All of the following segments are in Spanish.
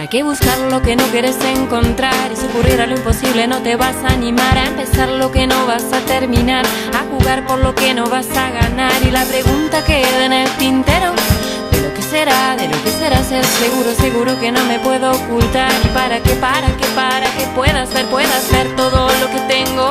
¿Para qué buscar lo que no quieres encontrar? Y si ocurriera lo imposible no te vas a animar a empezar lo que no vas a terminar, a jugar por lo que no vas a ganar. Y la pregunta queda en el tintero, de lo que será ser seguro, seguro que no me puedo ocultar. Y para que puedas ver todo lo que tengo.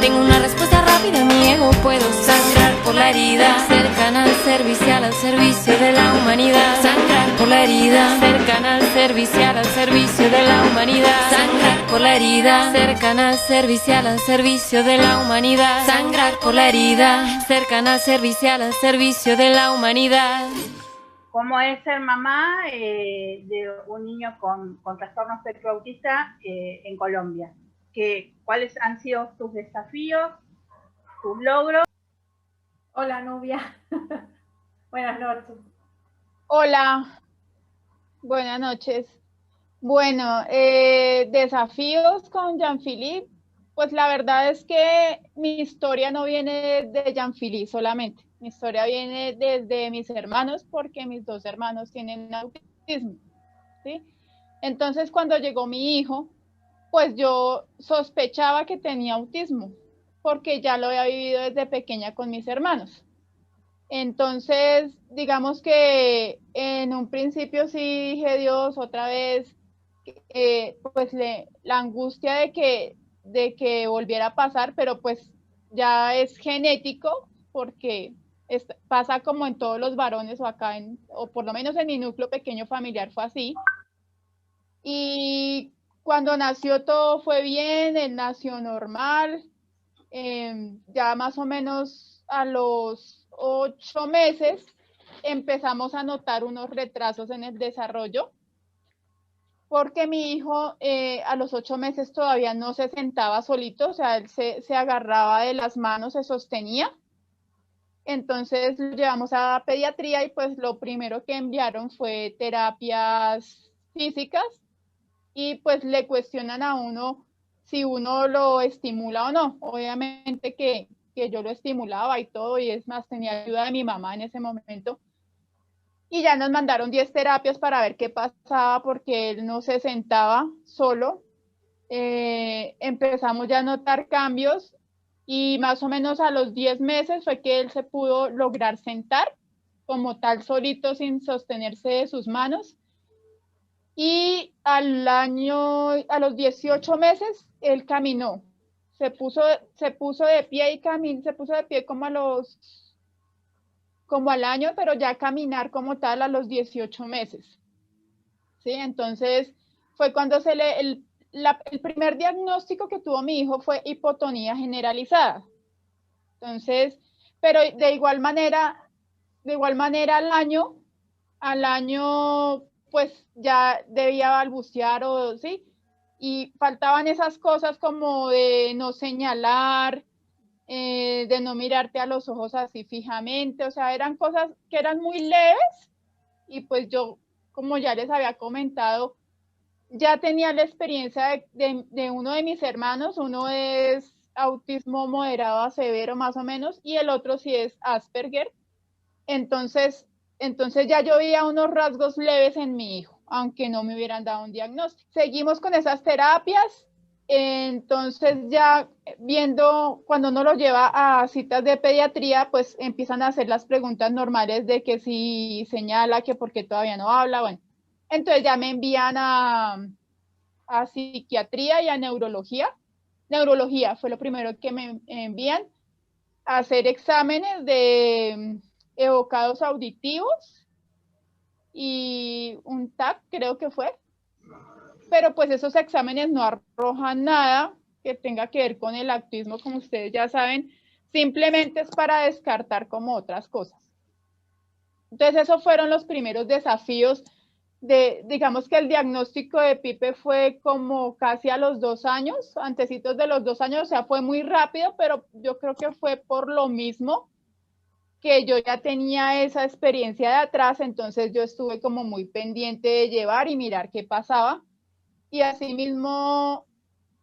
Tengo una respuesta rápida, mi ego puedo sangrar por la herida, cercana al servicio de la humanidad. Sangrar por la herida, cercana al servicio de la humanidad. Sangrar por la herida, cercana al servicio de la humanidad. Sangrar por la herida, cercana al servicio de la humanidad. ¿Cómo es ser mamá de un niño con trastorno espectro autista en Colombia? ¿Cuáles han sido tus desafíos, tus logros? Hola, Nubia. Buenas noches. Hola, buenas noches. Bueno, desafíos con Jean-Philippe, pues la verdad es que mi historia no viene de Jean-Philippe solamente. Mi historia viene desde mis hermanos, porque mis dos hermanos tienen autismo, ¿sí? Entonces, cuando llegó mi hijo, pues yo sospechaba que tenía autismo, porque ya lo había vivido desde pequeña con mis hermanos. Entonces, digamos que en un principio sí dije, Dios, otra vez, pues la angustia de que volviera a pasar, pero pues ya es genético, porque pasa como en todos los varones, o por lo menos en mi núcleo pequeño familiar fue así. Y cuando nació todo fue bien, él nació normal, ya más o menos a los 8 meses empezamos a notar unos retrasos en el desarrollo, porque mi hijo a los 8 meses todavía no se sentaba solito, o sea, él se agarraba de las manos, se sostenía. Entonces lo llevamos a pediatría y pues lo primero que enviaron fue terapias físicas, y pues le cuestionan a uno si uno lo estimula o no. Obviamente que yo lo estimulaba y todo, y es más, tenía ayuda de mi mamá en ese momento. Y ya nos mandaron 10 terapias para ver qué pasaba, porque él no se sentaba solo. Empezamos ya a notar cambios, y más o menos a los 10 meses fue que él se pudo lograr sentar como tal solito, sin sostenerse de sus manos. Y a los 18 meses, él caminó. Se puso de pie y se puso de pie como al año, pero ya caminar como tal a los 18 meses. ¿Sí? Entonces, fue cuando el primer diagnóstico que tuvo mi hijo fue hipotonía generalizada. Entonces, pero de igual manera al año pues ya debía balbucear, ¿sí? Y faltaban esas cosas como de no señalar, de no mirarte a los ojos así fijamente, o sea, eran cosas que eran muy leves, y pues yo, como ya les había comentado, ya tenía la experiencia de uno de mis hermanos. Uno es autismo moderado a severo más o menos, y el otro sí es Asperger. Entonces ya yo veía unos rasgos leves en mi hijo, aunque no me hubieran dado un diagnóstico. Seguimos con esas terapias. Entonces ya viendo, cuando uno lo lleva a citas de pediatría, pues empiezan a hacer las preguntas normales de que si señala, que por qué todavía no habla, bueno. Entonces ya me envían a psiquiatría y a neurología. Neurología fue lo primero que me envían a hacer exámenes de evocados auditivos y un TAC, creo que fue. Pero pues esos exámenes no arrojan nada que tenga que ver con el autismo, como ustedes ya saben, simplemente es para descartar como otras cosas. Entonces esos fueron los primeros desafíos digamos que el diagnóstico de Pipe fue como casi a los 2 años, antecitos de los 2 años, o sea, fue muy rápido, pero yo creo que fue por lo mismo que yo ya tenía esa experiencia de atrás. Entonces yo estuve como muy pendiente de llevar y mirar qué pasaba. Y asimismo,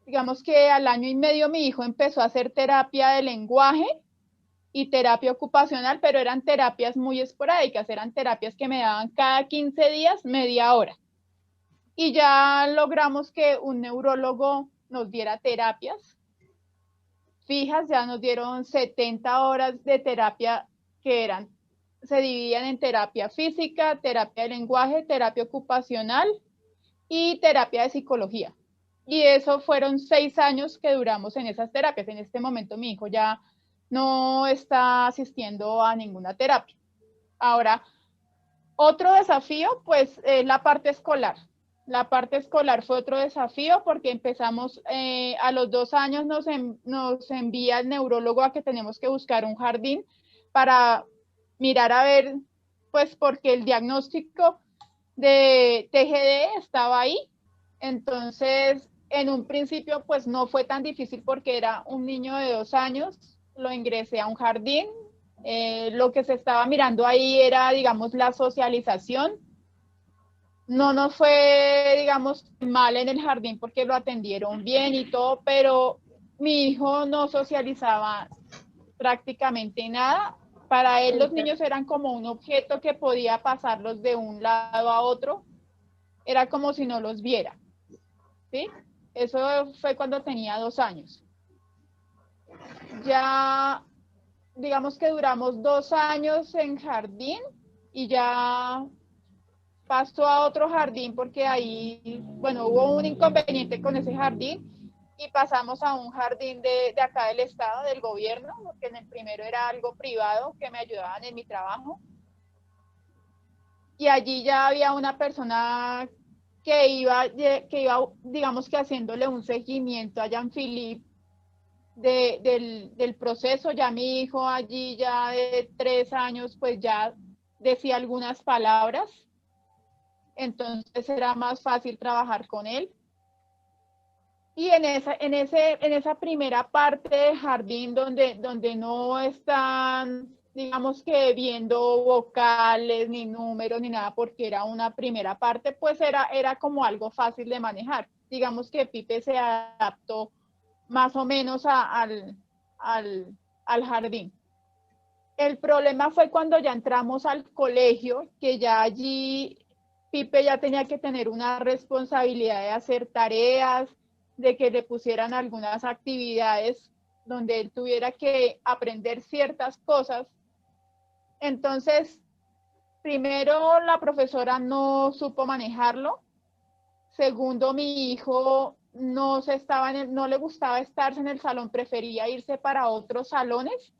digamos que al año y medio mi hijo empezó a hacer terapia de lenguaje y terapia ocupacional, pero eran terapias muy esporádicas, eran terapias que me daban cada 15 días, media hora. y ya logramos que un neurólogo nos diera terapias fijas, ya nos dieron 70 horas de terapia que se dividían en terapia física, terapia de lenguaje, terapia ocupacional y terapia de psicología. Y eso fueron 6 años que duramos en esas terapias. En este momento mi hijo ya no está asistiendo a ninguna terapia. Ahora, otro desafío, pues, es la parte escolar. La parte escolar fue otro desafío porque empezamos a los 2 años nos envía el neurólogo a que tenemos que buscar un jardín para mirar a ver, pues porque el diagnóstico de TGD estaba ahí. Entonces, en un principio, pues no fue tan difícil porque era un niño de 2 años, lo ingresé a un jardín. Lo que se estaba mirando ahí era, digamos, la socialización. No nos fue, digamos, mal en el jardín porque lo atendieron bien y todo, pero mi hijo no socializaba prácticamente nada. Para él los niños eran como un objeto que podía pasarlos de un lado a otro. Era como si no los viera. ¿Sí? Eso fue cuando tenía 2 años. Ya, digamos que duramos 2 años en jardín y ya pasó a otro jardín porque ahí, bueno, hubo un inconveniente con ese jardín y pasamos a un jardín de acá del estado, del gobierno, porque en el primero era algo privado que me ayudaban en mi trabajo. Y allí ya había una persona que iba, digamos que haciéndole un seguimiento a Jean-Philippe del proceso. Ya mi hijo allí ya de 3 años pues ya decía algunas palabras, entonces era más fácil trabajar con él. Y en esa primera parte de jardín donde no están, digamos que viendo vocales, ni números, ni nada, porque era una primera parte, pues era como algo fácil de manejar. Digamos que Pipe se adaptó más o menos al jardín. El problema fue cuando ya entramos al colegio, que ya allí Pipe ya tenía que tener una responsabilidad de hacer tareas, de que le pusieran algunas actividades donde él tuviera que aprender ciertas cosas. Entonces, primero la profesora no supo manejarlo. Segundo, mi hijo no le gustaba estarse en el salón, prefería irse para otros salones.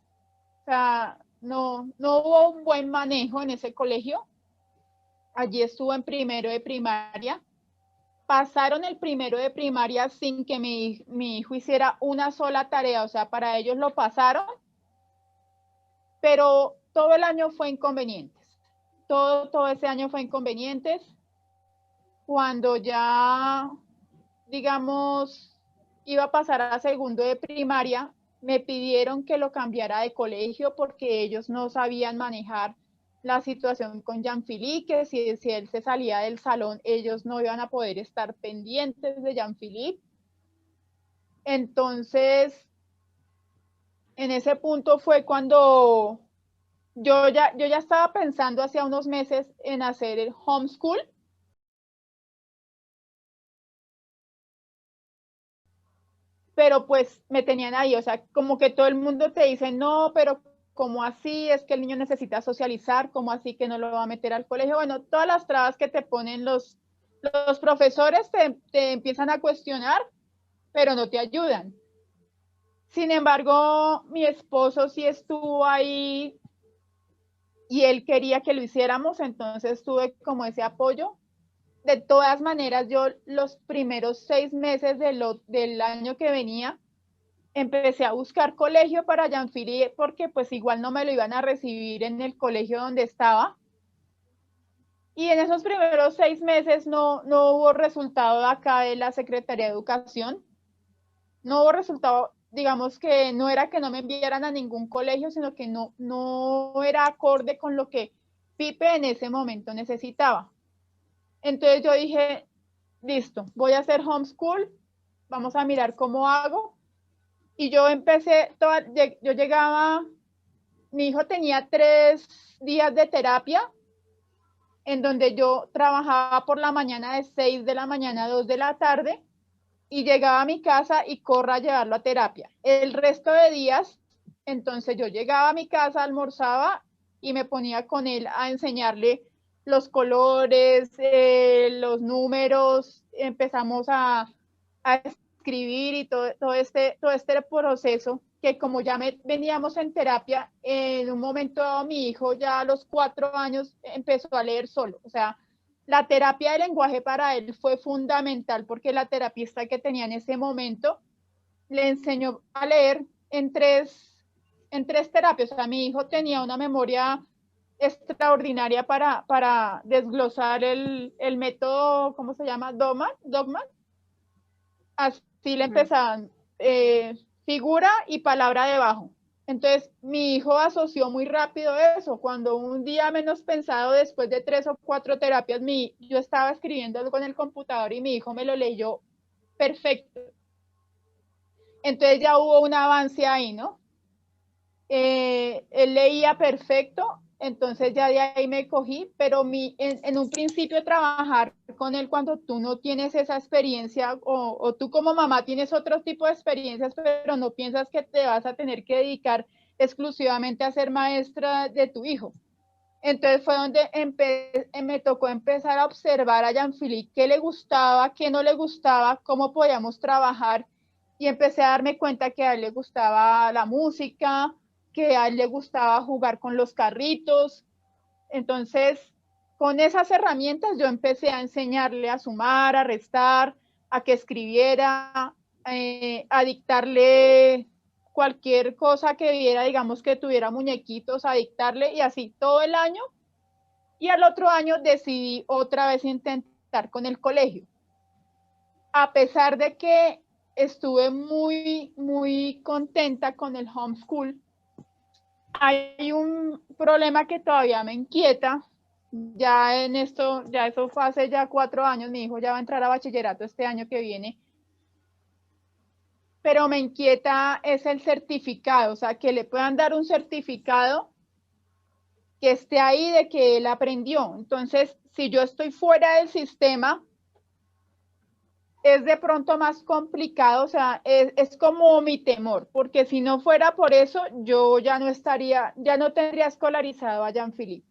O sea, no hubo un buen manejo en ese colegio. Allí estuvo en primero de primaria. Pasaron el primero de primaria sin que mi hijo hiciera una sola tarea, o sea, para ellos lo pasaron, pero todo el año fue inconvenientes. Todo ese año fue inconvenientes. Cuando ya, digamos, iba a pasar a segundo de primaria, me pidieron que lo cambiara de colegio porque ellos no sabían manejar la situación con Jean-Philippe, que si él se salía del salón, ellos no iban a poder estar pendientes de Jean-Philippe. Entonces, en ese punto fue cuando yo ya estaba pensando hacía unos meses en hacer el homeschool. Pero pues me tenían ahí, o sea, como que todo el mundo te dice, no, pero ¿cómo así? Es que el niño necesita socializar, ¿cómo así que no lo va a meter al colegio? Bueno, todas las trabas que te ponen los profesores te empiezan a cuestionar, pero no te ayudan. Sin embargo, mi esposo sí estuvo ahí y él quería que lo hiciéramos, entonces tuve como ese apoyo. De todas maneras, yo los primeros 6 meses del año que venía, empecé a buscar colegio para Jean-Philippe porque pues igual no me lo iban a recibir en el colegio donde estaba. Y en esos primeros 6 meses no hubo resultado de acá de la Secretaría de Educación. No hubo resultado, digamos que no era que no me enviaran a ningún colegio, sino que no era acorde con lo que Pipe en ese momento necesitaba. Entonces yo dije, listo, voy a hacer homeschool, vamos a mirar cómo hago. Y yo yo llegaba, mi hijo tenía 3 días de terapia en donde yo trabajaba por la mañana de 6 de la mañana a 2 de la tarde y llegaba a mi casa y corra a llevarlo a terapia. El resto de días, entonces yo llegaba a mi casa, almorzaba y me ponía con él a enseñarle los colores, los números, empezamos a escribir y todo este proceso que como ya veníamos en terapia, en un momento dado mi hijo ya a los 4 años empezó a leer solo. O sea, la terapia de lenguaje para él fue fundamental porque la terapista que tenía en ese momento le enseñó a leer en tres terapias. O sea, mi hijo tenía una memoria extraordinaria para desglosar el método, ¿cómo se llama? Dogma. Así le empezaban figura y palabra debajo. Entonces, mi hijo asoció muy rápido eso. Cuando un día menos pensado, después de 3 o 4 terapias, yo estaba escribiendo algo en el computador y mi hijo me lo leyó perfecto. Entonces ya hubo un avance ahí, ¿no? Él leía perfecto, entonces ya de ahí me cogí, pero en un principio trabajar con él cuando tú no tienes esa experiencia o tú como mamá tienes otro tipo de experiencias, pero no piensas que te vas a tener que dedicar exclusivamente a ser maestra de tu hijo. Entonces fue donde me tocó empezar a observar a Jean-Philippe qué le gustaba, qué no le gustaba, cómo podíamos trabajar y empecé a darme cuenta que a él le gustaba la música, que a él le gustaba jugar con los carritos. Entonces, con esas herramientas yo empecé a enseñarle a sumar, a restar, a que escribiera, a dictarle cualquier cosa que viera, digamos que tuviera muñequitos, a dictarle y así todo el año. Y al otro año decidí otra vez intentar con el colegio. A pesar de que estuve muy, muy contenta con el homeschool, hay un problema que todavía me inquieta. Ya eso fue hace ya 4 años, mi hijo ya va a entrar a bachillerato este año que viene. Pero me inquieta es el certificado, o sea, que le puedan dar un certificado que esté ahí de que él aprendió. Entonces, si yo estoy fuera del sistema, es de pronto más complicado, o sea, es como mi temor, porque si no fuera por eso, yo ya no tendría escolarizado a Jean-Philippe,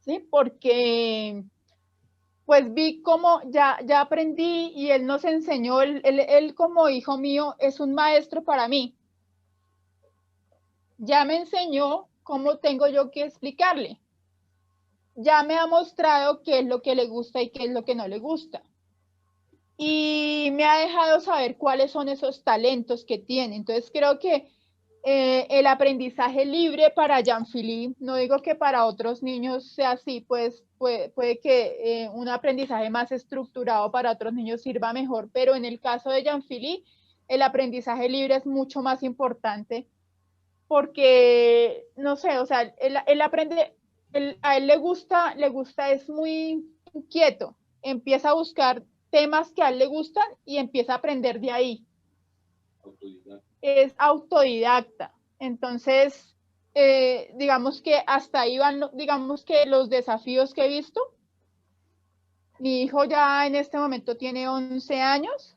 ¿sí? Porque pues vi cómo ya aprendí y él nos enseñó, él como hijo mío es un maestro para mí. Ya me enseñó cómo tengo yo que explicarle. Ya me ha mostrado qué es lo que le gusta y qué es lo que no le gusta. Y me ha dejado saber cuáles son esos talentos que tiene. Entonces creo que el aprendizaje libre para Jean-Philippe, no digo que para otros niños sea así, pues puede que un aprendizaje más estructurado para otros niños sirva mejor, pero en el caso de Jean-Philippe, el aprendizaje libre es mucho más importante porque, no sé, o sea, él aprende, a él le gusta, es muy inquieto, empieza a buscar temas que a él le gustan y empieza a aprender de ahí. Es autodidacta. Entonces, digamos que hasta ahí van, digamos que los desafíos que he visto. Mi hijo ya en este momento tiene 11 años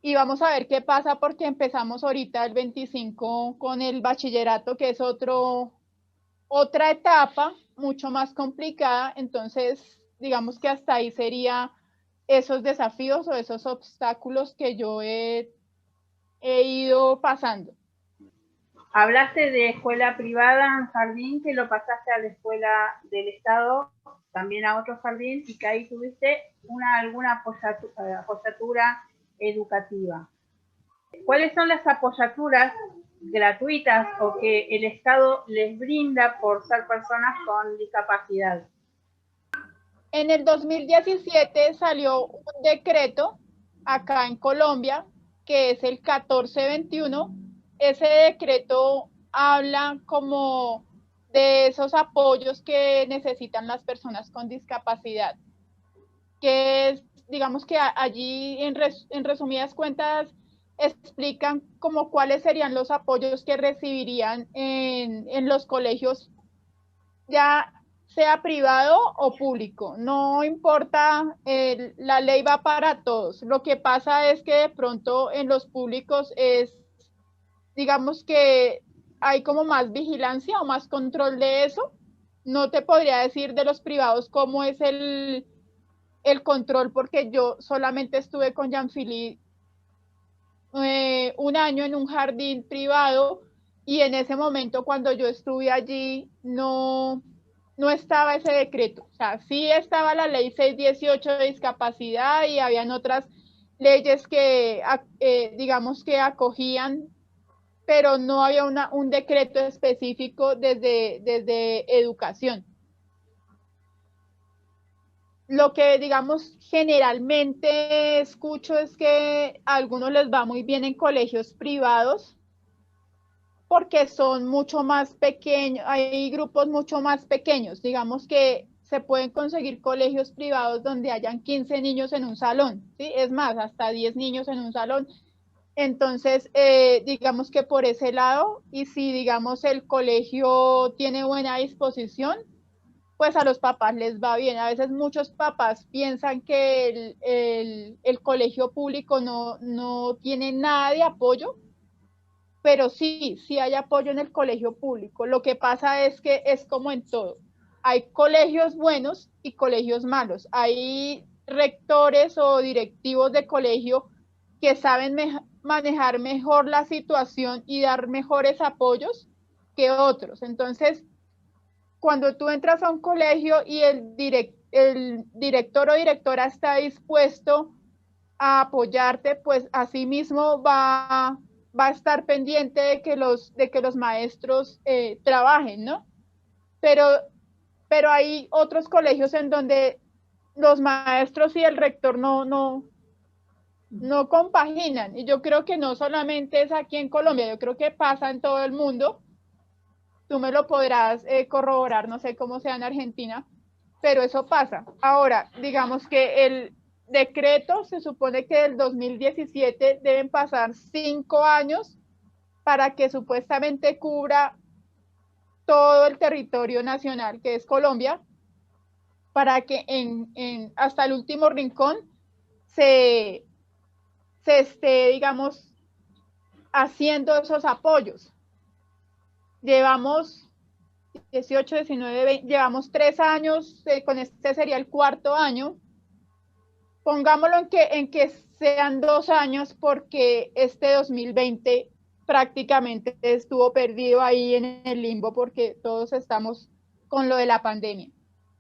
y vamos a ver qué pasa porque empezamos ahorita el 25 con el bachillerato, que es otra etapa mucho más complicada. Entonces, digamos que hasta ahí sería esos desafíos o esos obstáculos que yo he ido pasando. Hablaste de escuela privada en jardín, que lo pasaste a la escuela del Estado, también a otro jardín, y que ahí tuviste alguna apoyatura educativa. ¿Cuáles son las apoyaturas gratuitas o que el Estado les brinda por ser personas con discapacidad? En el 2017 salió un decreto acá en Colombia, que es el 1421. Ese decreto habla como de esos apoyos que necesitan las personas con discapacidad, que es, digamos que allí en resumidas cuentas explican como cuáles serían los apoyos que recibirían en los colegios ya sea privado o público, no importa, la ley va para todos. Lo que pasa es que de pronto en los públicos es, digamos que hay como más vigilancia o más control de eso. No te podría decir de los privados cómo es el control, porque yo solamente estuve con Jean-Philippe un año en un jardín privado, y en ese momento cuando yo estuve allí no estaba ese decreto. O sea, sí estaba la ley 618 de discapacidad y habían otras leyes que digamos que acogían, pero no había un decreto específico desde educación. Lo que, digamos, generalmente escucho es que a algunos les va muy bien en colegios privados porque son mucho más pequeños, hay grupos mucho más pequeños. Digamos que se pueden conseguir colegios privados donde hayan 15 niños en un salón, ¿sí? Es más, hasta 10 niños en un salón. Entonces, digamos que por ese lado, y si, digamos, el colegio tiene buena disposición, pues a los papás les va bien. A veces muchos papás piensan que el colegio público no tiene nada de apoyo, pero sí hay apoyo en el colegio público. Lo que pasa es que es como en todo. Hay colegios buenos y colegios malos. Hay rectores o directivos de colegio que saben manejar mejor la situación y dar mejores apoyos que otros. Entonces, cuando tú entras a un colegio y el director o directora está dispuesto a apoyarte, pues así mismo va a estar pendiente de que los maestros trabajen, ¿no? Pero hay otros colegios en donde los maestros y el rector no compaginan, y yo creo que no solamente es aquí en Colombia, yo creo que pasa en todo el mundo. Tú me lo podrás corroborar, no sé cómo sea en Argentina, pero eso pasa. Ahora, digamos que el decreto se supone que del 2017 deben pasar 5 años para que supuestamente cubra todo el territorio nacional, que es Colombia, para que hasta el último rincón se esté, digamos, haciendo esos apoyos. Llevamos 18, 19, 20, llevamos 3 años, con este sería el 4º año. Pongámoslo en que sean 2 años, porque este 2020 prácticamente estuvo perdido ahí en el limbo porque todos estamos con lo de la pandemia.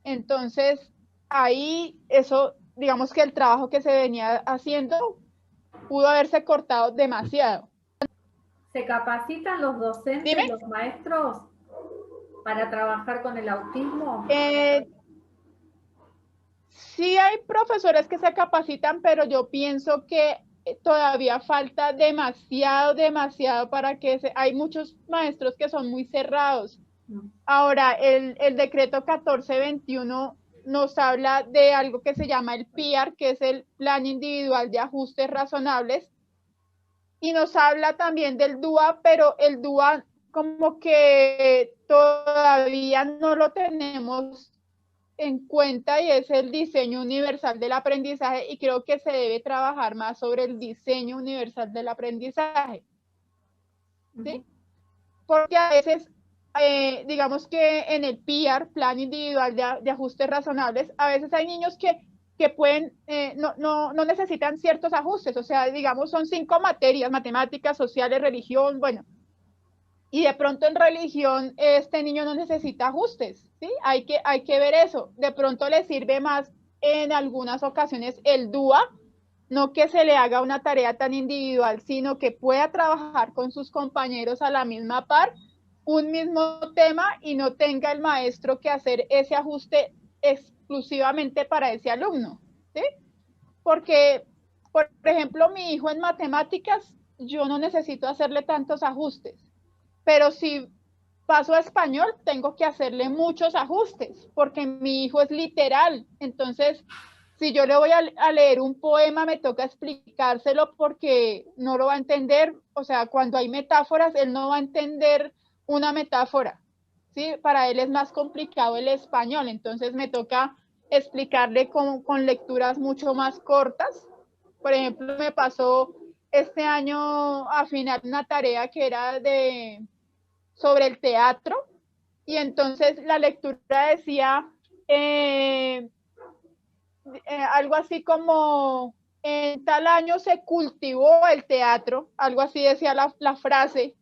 Entonces, ahí eso, digamos que el trabajo que se venía haciendo pudo haberse cortado demasiado. ¿Se capacitan los docentes, Dime. los maestros para trabajar con el autismo? Sí hay profesores que se capacitan, pero yo pienso que todavía falta demasiado para que hay muchos maestros que son muy cerrados. Ahora, el decreto 1421 nos habla de algo que se llama el PIAR, que es el Plan Individual de Ajustes Razonables, y nos habla también del DUA, pero el DUA como que todavía no lo tenemos en cuenta, y es el diseño universal del aprendizaje, y creo que se debe trabajar más sobre el diseño universal del aprendizaje, ¿sí? Porque a veces, digamos que en el PIAR, Plan Individual de Ajustes Razonables, a veces hay niños que pueden, no necesitan ciertos ajustes, o sea, digamos, son 5 materias, matemáticas, sociales, religión, bueno, y de pronto en religión este niño no necesita ajustes, ¿sí? Hay que ver eso. De pronto le sirve más en algunas ocasiones el DUA, no que se le haga una tarea tan individual, sino que pueda trabajar con sus compañeros a la misma par, un mismo tema, y no tenga el maestro que hacer ese ajuste exclusivamente para ese alumno, ¿sí? Porque, por ejemplo, mi hijo en matemáticas, yo no necesito hacerle tantos ajustes, pero si paso a español, tengo que hacerle muchos ajustes, porque mi hijo es literal. Entonces, si yo le voy a leer un poema, me toca explicárselo porque no lo va a entender. O sea, cuando hay metáforas, él no va a entender una metáfora. ¿sí? Para él es más complicado el español, entonces me toca explicarle con lecturas mucho más cortas. Por ejemplo, me pasó este año a final una tarea que era sobre el teatro, y entonces la lectura decía algo así como en tal año se cultivó el teatro, algo así decía la frase,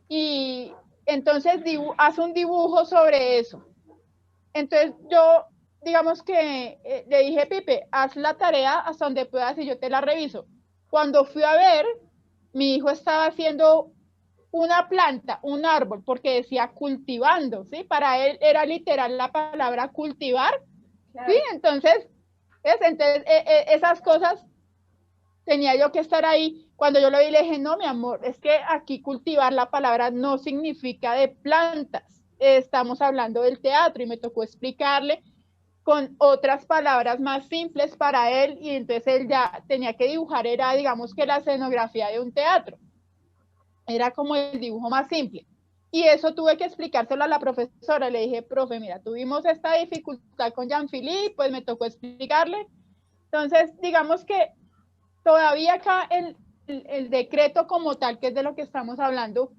y entonces hace un dibujo sobre eso. Entonces yo, digamos que le dije, Pipe, haz la tarea hasta donde puedas y yo te la reviso. Cuando fui a ver, mi hijo estaba haciendo una planta, un árbol, porque decía cultivando, ¿sí? Para él era literal la palabra cultivar, claro. ¿Sí? Entonces esas cosas tenía yo que estar ahí. Cuando yo lo vi, le dije, no, mi amor, es que aquí cultivar la palabra no significa de plantas. Estamos hablando del teatro, y me tocó explicarle con otras palabras más simples para él, y entonces él ya tenía que dibujar, era digamos que la escenografía de un teatro. Era como el dibujo más simple. Y eso tuve que explicárselo a la profesora. Le dije, profe, mira, tuvimos esta dificultad con Jean-Philippe, pues me tocó explicarle. Entonces, digamos que todavía acá el decreto como tal, que es de lo que estamos hablando,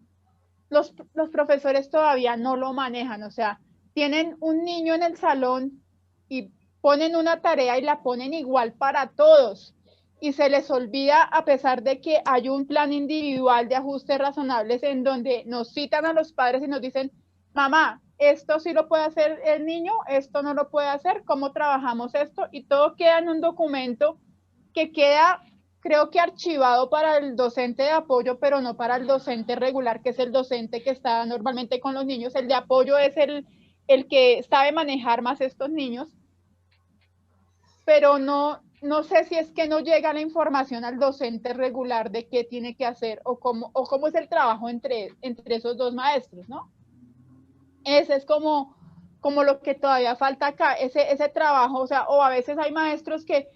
los profesores todavía no lo manejan. O sea, tienen un niño en el salón y ponen una tarea y la ponen igual para todos. Y se les olvida, a pesar de que hay un plan individual de ajustes razonables en donde nos citan a los padres y nos dicen, mamá, esto sí lo puede hacer el niño, esto no lo puede hacer, ¿cómo trabajamos esto? Y todo queda en un documento que queda, creo que archivado para el docente de apoyo, pero no para el docente regular, que es el docente que está normalmente con los niños. El de apoyo es el que sabe manejar más estos niños, pero no sé si es que no llega la información al docente regular de qué tiene que hacer o cómo es el trabajo entre esos dos maestros, ¿no? Ese es como lo que todavía falta acá, ese trabajo. O sea, o a veces hay maestros que,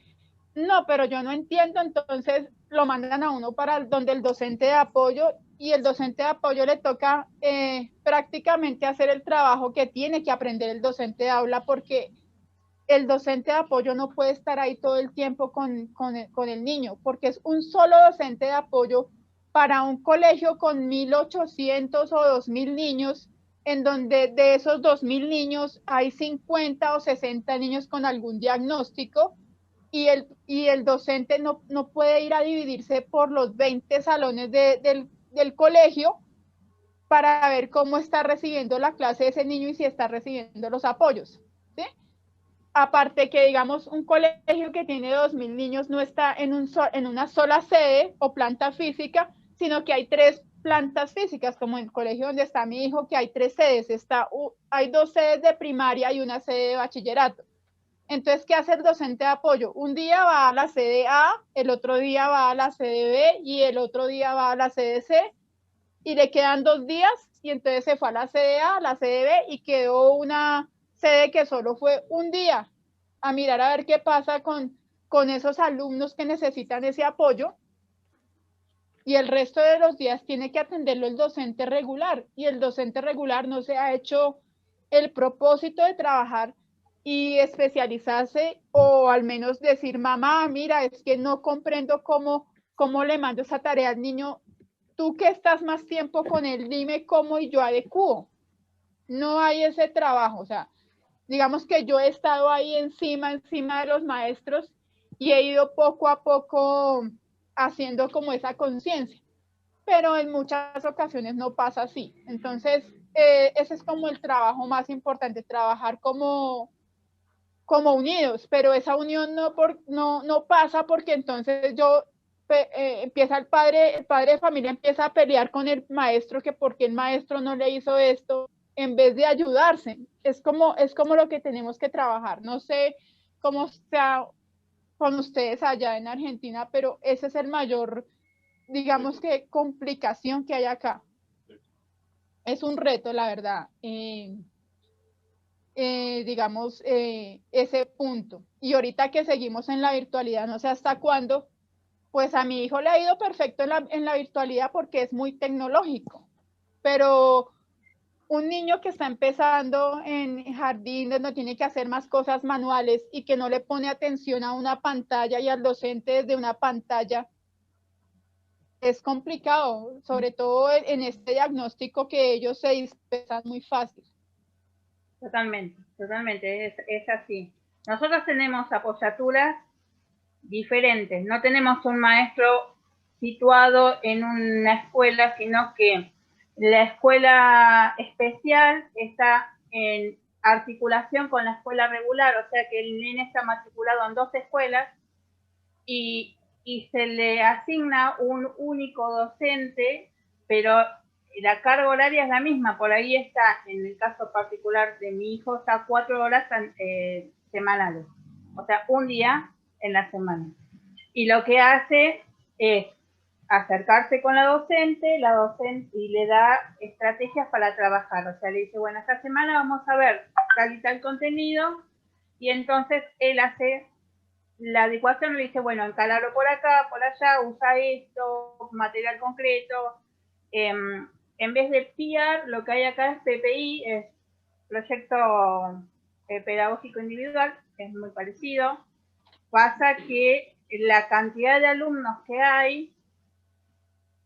no, pero yo no entiendo, entonces lo mandan a uno para donde el docente de apoyo, y el docente de apoyo le toca prácticamente hacer el trabajo que tiene que aprender el docente de aula, porque el docente de apoyo no puede estar ahí todo el tiempo con el niño, porque es un solo docente de apoyo para un colegio con 1.800 o 2.000 niños, en donde de esos 2.000 niños hay 50 o 60 niños con algún diagnóstico, y el docente no puede ir a dividirse por los 20 salones del colegio para ver cómo está recibiendo la clase de ese niño y si está recibiendo los apoyos, ¿sí? Aparte que, digamos, un colegio que tiene 2.000 niños no está en una sola sede o planta física, sino que hay 3 plantas físicas, como el colegio donde está mi hijo, que hay 3 sedes. Hay 2 sedes de primaria y una sede de bachillerato. Entonces, ¿qué hace el docente de apoyo? Un día va a la sede A, el otro día va a la sede B y el otro día va a la sede C, y le quedan 2 días, y entonces se fue a la sede A, a la sede B, y quedó una sede que solo fue un día a mirar a ver qué pasa con esos alumnos que necesitan ese apoyo, y el resto de los días tiene que atenderlo el docente regular, y el docente regular no se ha hecho el propósito de trabajar y especializarse, o al menos decir, mamá, mira, es que no comprendo cómo le mando esa tarea al niño, tú que estás más tiempo con él, dime cómo y yo adecuo. No hay ese trabajo. O sea, digamos que yo he estado ahí encima de los maestros y he ido poco a poco haciendo como esa conciencia, pero en muchas ocasiones no pasa así. Entonces, ese es como el trabajo más importante, trabajar como unidos, pero esa unión no pasa porque entonces empieza el padre de familia empieza a pelear con el maestro, que porque el maestro no le hizo esto, en vez de ayudarse. Es como lo que tenemos que trabajar. No sé cómo sea con ustedes allá en Argentina, pero ese es el mayor, digamos que, complicación que hay acá. Es un reto, la verdad. Digamos, ese punto. Y ahorita que seguimos en la virtualidad, no sé hasta cuándo, pues a mi hijo le ha ido perfecto en la virtualidad porque es muy tecnológico, pero un niño que está empezando en jardín, donde tiene que hacer más cosas manuales y que no le pone atención a una pantalla y al docente desde una pantalla, es complicado, sobre todo en este diagnóstico que ellos se dispersan muy fácil. Totalmente, es así. Nosotros tenemos apoyaturas diferentes, no tenemos un maestro situado en una escuela, sino que la escuela especial está en articulación con la escuela regular, o sea que el nene está matriculado en 2 escuelas y se le asigna un único docente, pero la carga horaria es la misma. Por ahí está, en el caso particular de mi hijo, está 4 horas semanales, o sea, un día en la semana. Y lo que hace es acercarse con la docente y le da estrategias para trabajar. O sea, le dice, bueno, esta semana vamos a ver tal y tal contenido, y entonces él hace la adecuación, le dice, bueno, encalalo por acá, por allá, usa esto, material concreto. En vez de PIAR, lo que hay acá es PPI, es Proyecto Pedagógico Individual, es muy parecido. Pasa que la cantidad de alumnos que hay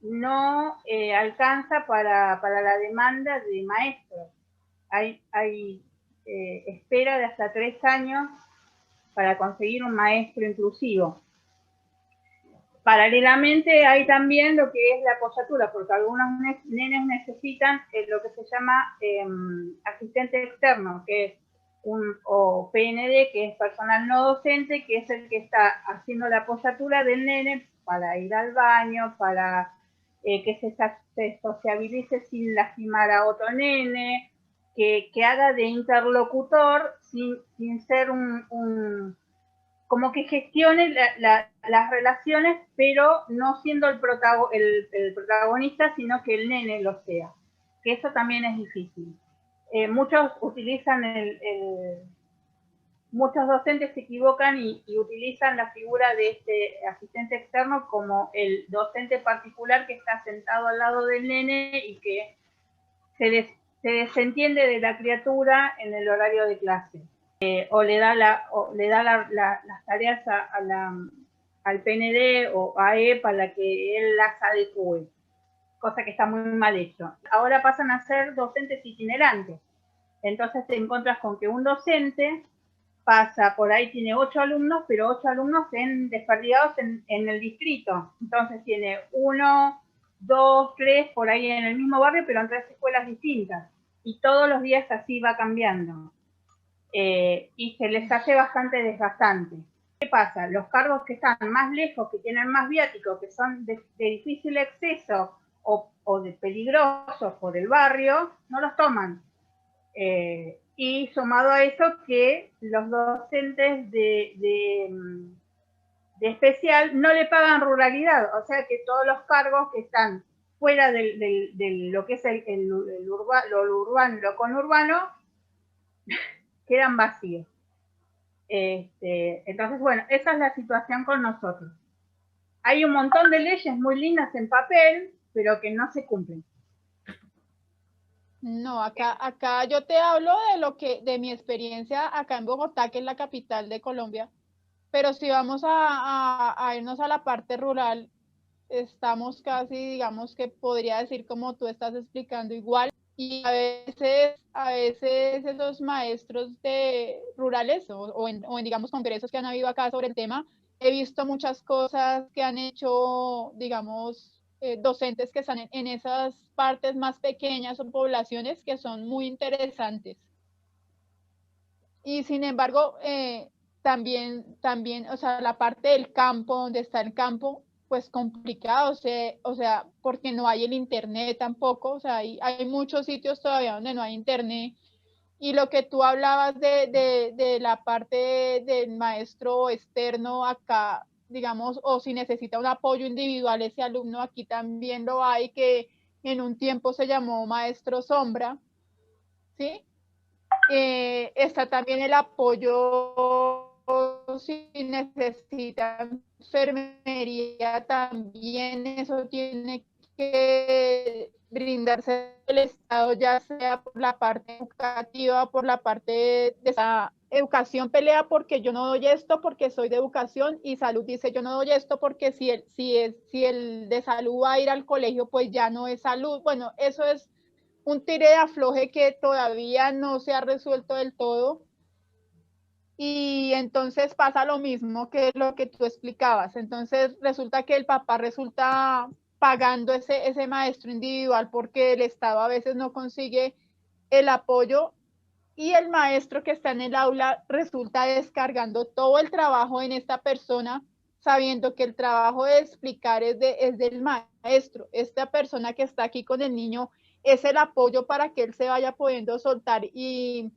no alcanza para la demanda de maestros. Hay espera de hasta 3 años para conseguir un maestro inclusivo. Paralelamente hay también lo que es la apoyatura, porque algunos nenes necesitan lo que se llama asistente externo, que es o PND, que es personal no docente, que es el que está haciendo la apoyatura del nene para ir al baño, para que se sociabilice sin lastimar a otro nene, que haga de interlocutor sin ser como que gestione las relaciones, pero no siendo el protagonista, sino que el nene lo sea. Que eso también es difícil. Muchos utilizan muchos docentes se equivocan y utilizan la figura de este asistente externo como el docente particular que está sentado al lado del nene y que se desentiende de la criatura en el horario de clase. O le da las tareas al PND o a E para que él las adecue, cosa que está muy mal hecho. Ahora pasan a ser docentes itinerantes. Entonces te encuentras con que un docente pasa, por ahí tiene 8 alumnos, pero 8 alumnos desperdigados en el distrito. Entonces tiene 1, 2, 3 por ahí en el mismo barrio, pero en 3 escuelas distintas. Y todos los días así va cambiando. Y se les hace bastante desgastante. ¿Qué pasa? Los cargos que están más lejos, que tienen más viático, que son de difícil acceso o de peligrosos por el barrio, no los toman. Y sumado a eso que los docentes de especial no le pagan ruralidad, o sea que todos los cargos que están fuera de lo que es lo urbano, lo conurbano, quedan vacíos. Entonces, bueno, esa es la situación con nosotros. Hay un montón de leyes muy lindas en papel, pero que no se cumplen. No, acá yo te hablo de mi experiencia acá en Bogotá, que es la capital de Colombia, pero si vamos a irnos a la parte rural, estamos casi, digamos que podría decir como tú estás explicando igual, y a veces esos maestros rurales o en digamos congresos que han habido acá sobre el tema, he visto muchas cosas que han hecho, digamos, docentes que están en esas partes más pequeñas o poblaciones que son muy interesantes. Y sin embargo, también, o sea, la parte del campo, donde está el campo, pues complicado, o sea, porque no hay el internet tampoco, o sea, hay muchos sitios todavía donde no hay internet. Y lo que tú hablabas de la parte del maestro externo acá, digamos, o si necesita un apoyo individual ese alumno, aquí también lo hay, que en un tiempo se llamó maestro sombra, ¿sí? Está también el apoyo si necesitan enfermería, también eso tiene que brindarse el Estado, ya sea por la parte educativa, por la parte de esa educación pelea porque yo no doy esto porque soy de educación, y salud dice yo no doy esto porque si el de salud va a ir al colegio, pues ya no es salud. Bueno, eso es un tire de afloje que todavía no se ha resuelto del todo. Y entonces pasa lo mismo que lo que tú explicabas. Entonces resulta que el papá resulta pagando ese maestro individual porque el Estado a veces no consigue el apoyo, y el maestro que está en el aula resulta descargando todo el trabajo en esta persona, sabiendo que el trabajo de explicar es del maestro. Esta persona que está aquí con el niño es el apoyo para que él se vaya pudiendo soltar y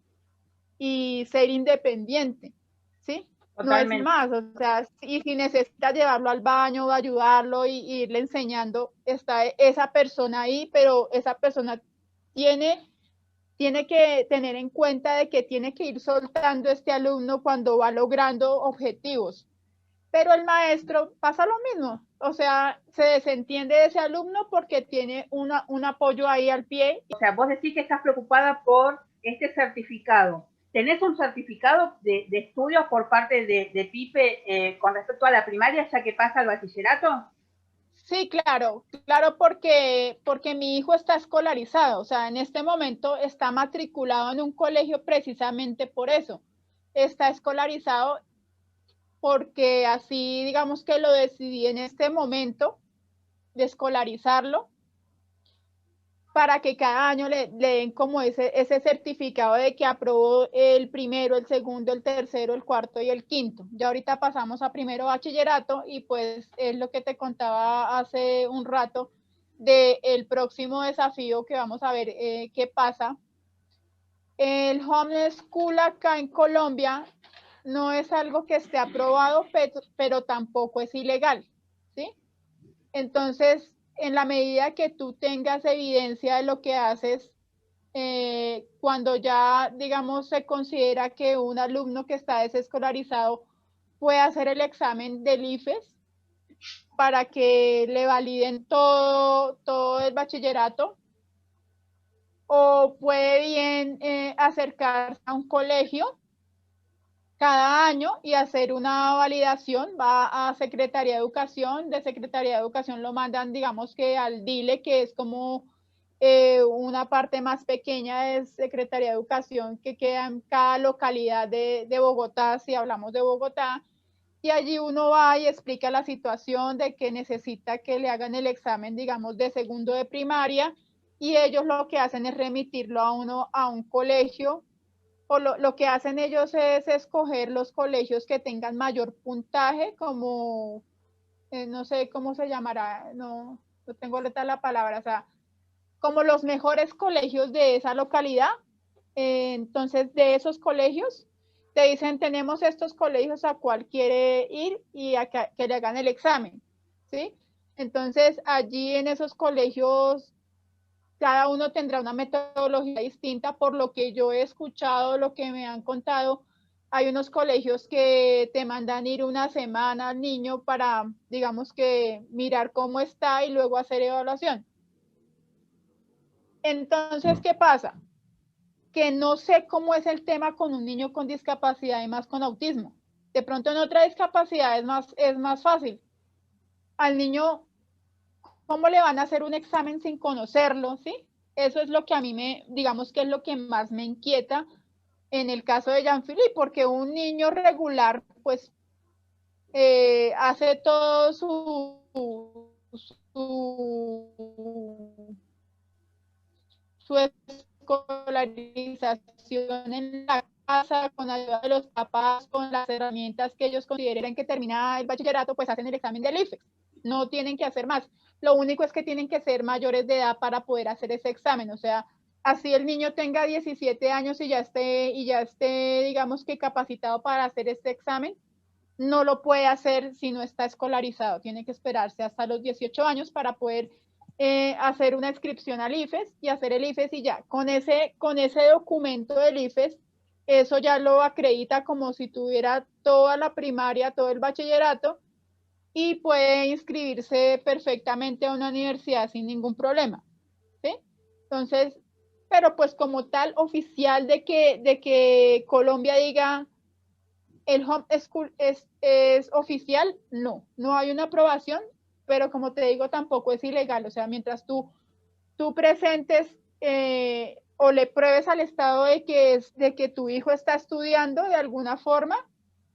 ser independiente, ¿sí? Totalmente. No es más, o sea, y si necesita llevarlo al baño o ayudarlo y irle enseñando, está esa persona ahí, pero esa persona tiene que tener en cuenta de que tiene que ir soltando este alumno cuando va logrando objetivos. Pero el maestro pasa lo mismo, o sea, se desentiende de ese alumno porque tiene un apoyo ahí al pie. O sea, vos decís que estás preocupada por este certificado. ¿Tenés un certificado de estudios por parte de PIPE con respecto a la primaria, ya que pasa al bachillerato? Sí, claro, porque mi hijo está escolarizado, o sea, en este momento está matriculado en un colegio precisamente por eso. Está escolarizado porque así, digamos que lo decidí en este momento de escolarizarlo, para que cada año le den como ese certificado de que aprobó el primero, el segundo, el tercero, el cuarto y el quinto. Ya ahorita pasamos a primero bachillerato, y pues es lo que te contaba hace un rato del próximo desafío que vamos a ver qué pasa. El homeschool acá en Colombia no es algo que esté aprobado, pero tampoco es ilegal, ¿sí? Entonces, en la medida que tú tengas evidencia de lo que haces, cuando ya, digamos, se considera que un alumno que está desescolarizado puede hacer el examen del IFES para que le validen todo el bachillerato, o puede bien acercarse a un colegio cada año y hacer una validación. Va a Secretaría de Educación, de Secretaría de Educación lo mandan, digamos que al DILE, que es como una parte más pequeña de Secretaría de Educación que queda en cada localidad de Bogotá, si hablamos de Bogotá, y allí uno va y explica la situación de que necesita que le hagan el examen, digamos, de segundo de primaria, y ellos lo que hacen es remitirlo a uno a un colegio, o lo que hacen ellos es escoger los colegios que tengan mayor puntaje, como, no sé cómo se llamará, no tengo letra la palabra, o sea, como los mejores colegios de esa localidad. Entonces, de esos colegios, te dicen, tenemos estos colegios a cuál quiere ir y a que le hagan el examen, ¿sí? Entonces, allí en esos colegios cada uno tendrá una metodología distinta. Por lo que yo he escuchado, lo que me han contado, hay unos colegios que te mandan ir una semana al niño para, digamos que, mirar cómo está y luego hacer evaluación. Entonces, ¿qué pasa? Que no sé cómo es el tema con un niño con discapacidad y más con autismo. De pronto en otra discapacidad es más fácil. Al niño, ¿cómo le van a hacer un examen sin conocerlo? ¿Sí? Eso es lo que a mí digamos que es lo que más me inquieta en el caso de Jean-Philippe, porque un niño regular, pues, hace todo su escolarización en la casa, con ayuda de los papás, con las herramientas que ellos consideren que termina el bachillerato, pues hacen el examen del IFEX. No tienen que hacer más. Lo único es que tienen que ser mayores de edad para poder hacer ese examen. O sea, así el niño tenga 17 años y ya esté, digamos que capacitado para hacer este examen, no lo puede hacer si no está escolarizado. Tiene que esperarse hasta los 18 años para poder hacer una inscripción al IFES y hacer el IFES, y ya con ese documento del IFES, eso ya lo acredita como si tuviera toda la primaria, todo el bachillerato, y puede inscribirse perfectamente a una universidad sin ningún problema, ¿sí? Entonces, pero pues como tal oficial de que Colombia diga el homeschool es oficial, no hay una aprobación, pero como te digo, tampoco es ilegal, o sea, mientras tú presentes o le pruebes al Estado de que tu hijo está estudiando de alguna forma,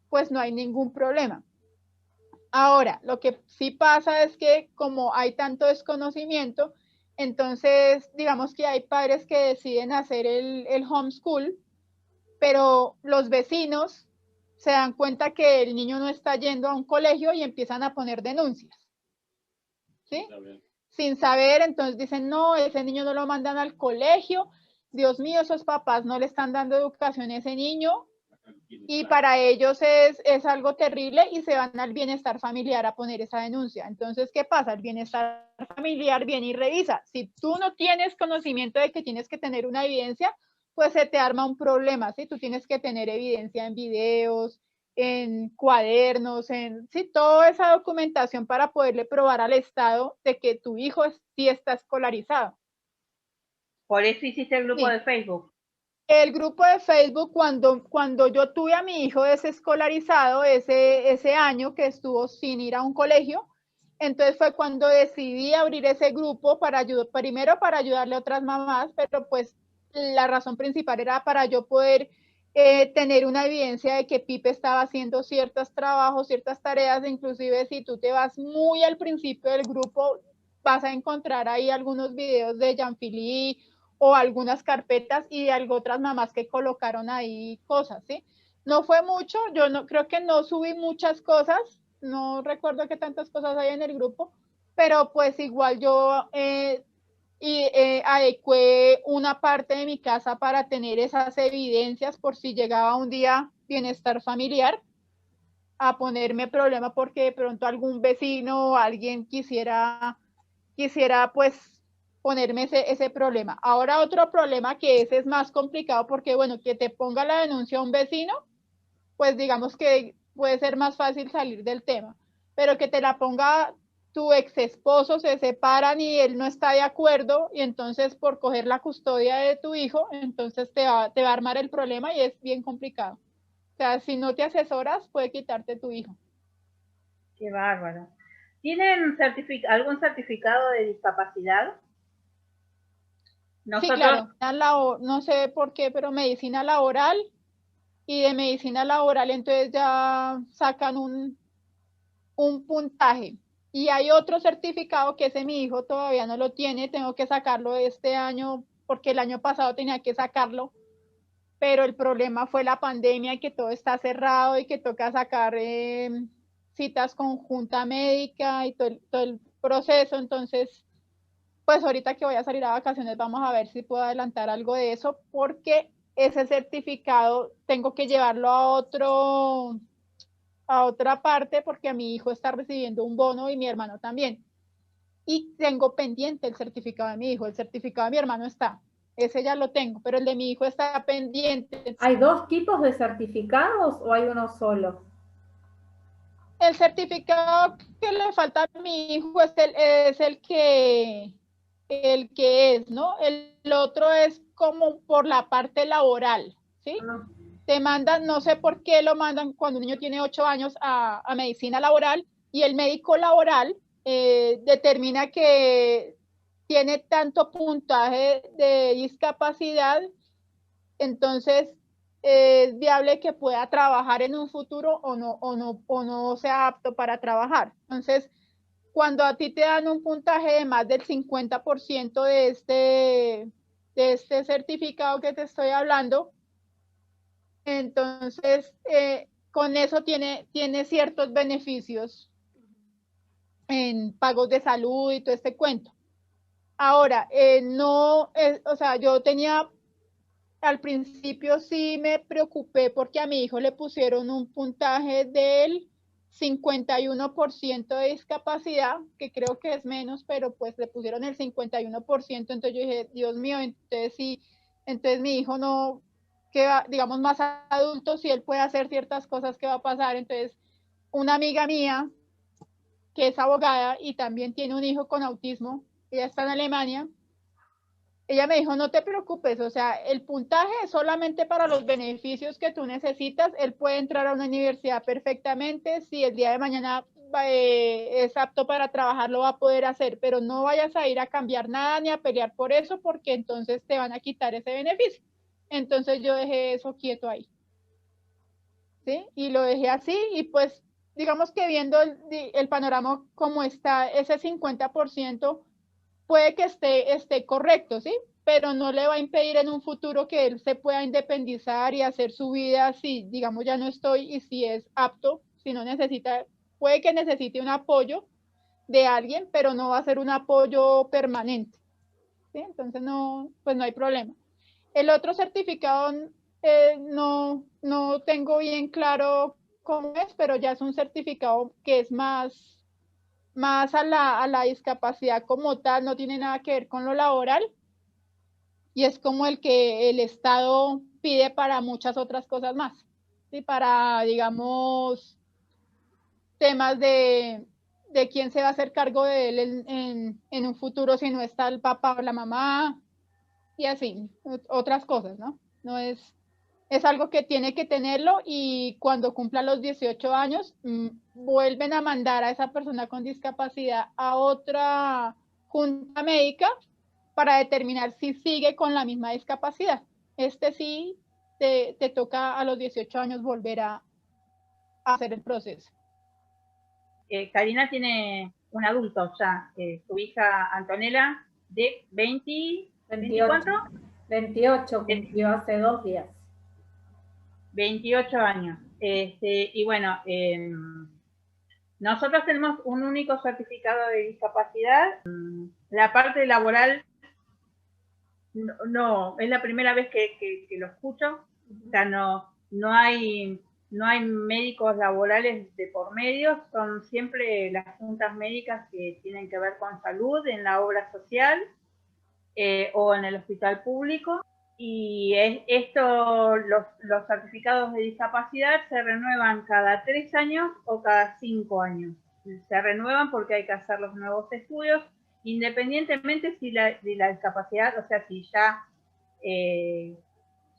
pues no hay ningún problema. Ahora, lo que sí pasa es que como hay tanto desconocimiento, entonces digamos que hay padres que deciden hacer el homeschool, pero los vecinos se dan cuenta que el niño no está yendo a un colegio y empiezan a poner denuncias, ¿sí? Sin saber, entonces dicen, no, ese niño no lo mandan al colegio, Dios mío, esos papás no le están dando educación a ese niño, y para ellos es algo terrible y se van al bienestar familiar a poner esa denuncia. Entonces, ¿qué pasa? El bienestar familiar viene y revisa. Si tú no tienes conocimiento de que tienes que tener una evidencia, pues se te arma un problema, ¿sí? Tú tienes que tener evidencia en videos, en cuadernos, sí, toda esa documentación para poderle probar al Estado de que tu hijo sí está escolarizado. Por eso hiciste el grupo de Facebook. El grupo de Facebook, cuando yo tuve a mi hijo desescolarizado ese año que estuvo sin ir a un colegio, entonces fue cuando decidí abrir ese grupo primero para ayudarle a otras mamás, pero pues la razón principal era para yo poder tener una evidencia de que Pipe estaba haciendo ciertos trabajos, ciertas tareas, inclusive si tú te vas muy al principio del grupo, vas a encontrar ahí algunos videos de Jean-Philippe o algunas carpetas y de otras mamás que colocaron ahí cosas, ¿sí? No fue mucho, yo no creo que no subí muchas cosas, no recuerdo qué tantas cosas hay en el grupo, pero pues igual yo adecué una parte de mi casa para tener esas evidencias por si llegaba un día bienestar familiar a ponerme problema porque de pronto algún vecino o alguien quisiera pues ponerme ese problema. Ahora otro problema que ese es más complicado porque, bueno, que te ponga la denuncia a un vecino, pues digamos que puede ser más fácil salir del tema, pero que te la ponga tu ex esposo, se separan y él no está de acuerdo y entonces por coger la custodia de tu hijo, entonces te va a armar el problema y es bien complicado. O sea, si no te asesoras, puede quitarte tu hijo. Qué bárbaro. ¿Tienen algún certificado de discapacidad? Nosotros... Sí, claro, no sé por qué, pero medicina laboral, y de medicina laboral entonces ya sacan un puntaje. Y hay otro certificado que ese mi hijo todavía no lo tiene, tengo que sacarlo este año porque el año pasado tenía que sacarlo, pero el problema fue la pandemia y que todo está cerrado y que toca sacar citas con junta médica y todo el proceso. Entonces, pues ahorita que voy a salir a vacaciones vamos a ver si puedo adelantar algo de eso, porque ese certificado tengo que llevarlo a otra parte porque a mi hijo está recibiendo un bono y mi hermano también. Y tengo pendiente el certificado de mi hijo, el certificado de mi hermano está. Ese ya lo tengo, pero el de mi hijo está pendiente. ¿Hay dos tipos de certificados o hay uno solo? El certificado que le falta a mi hijo es el que es, ¿no? El otro es como por la parte laboral, ¿sí? Te mandan, no sé por qué lo mandan cuando un niño tiene 8 años a medicina laboral y el médico laboral determina que tiene tanto puntaje de discapacidad, entonces es viable que pueda trabajar en un futuro o no sea apto para trabajar. Entonces, cuando a ti te dan un puntaje de más del 50% de este certificado que te estoy hablando, entonces con eso tiene ciertos beneficios en pagos de salud y todo este cuento. Ahora, o sea, yo tenía, al principio sí me preocupé porque a mi hijo le pusieron un puntaje del 51% de discapacidad, que creo que es menos, pero pues le pusieron el 51%, entonces yo dije, Dios mío, entonces sí, entonces mi hijo no queda, digamos, más adulto, si él puede hacer ciertas cosas, ¿qué va a pasar? Entonces, una amiga mía que es abogada y también tiene un hijo con autismo, ella está en Alemania, ella me dijo, no te preocupes, o sea, el puntaje es solamente para los beneficios que tú necesitas, él puede entrar a una universidad perfectamente, si el día de mañana es apto para trabajar, lo va a poder hacer, pero no vayas a ir a cambiar nada ni a pelear por eso, porque entonces te van a quitar ese beneficio. Entonces yo dejé eso quieto ahí, ¿sí? Y lo dejé así, y pues digamos que viendo el panorama como está, ese 50%, puede que esté correcto, ¿sí? Pero no le va a impedir en un futuro que él se pueda independizar y hacer su vida si, digamos, ya no estoy y si es apto, si no necesita, puede que necesite un apoyo de alguien, pero no va a ser un apoyo permanente, ¿sí? Entonces no, pues no hay problema. El otro certificado no tengo bien claro cómo es, pero ya es un certificado que es más a la discapacidad como tal, no tiene nada que ver con lo laboral, y es como el que el Estado pide para muchas otras cosas más, ¿sí? Para, digamos, temas de quién se va a hacer cargo de él en un futuro si no está el papá o la mamá, y así, otras cosas, ¿no? No es algo que tiene que tenerlo, y cuando cumpla los 18 años, vuelven a mandar a esa persona con discapacidad a otra junta médica para determinar si sigue con la misma discapacidad. Sí te toca a los 18 años volver a hacer el proceso. Karina tiene un adulto ya, su hija Antonella, de 20, 28. 28 cumplió hace 2 días. 28 años. Y bueno, nosotros tenemos un único certificado de discapacidad. La parte laboral, no, es la primera vez que lo escucho. O sea, no hay médicos laborales de por medio, son siempre las juntas médicas que tienen que ver con salud en la obra social o en el hospital público. Y los certificados de discapacidad se renuevan cada 3 años o cada 5 años. Se renuevan porque hay que hacer los nuevos estudios, independientemente si la discapacidad, o sea, si ya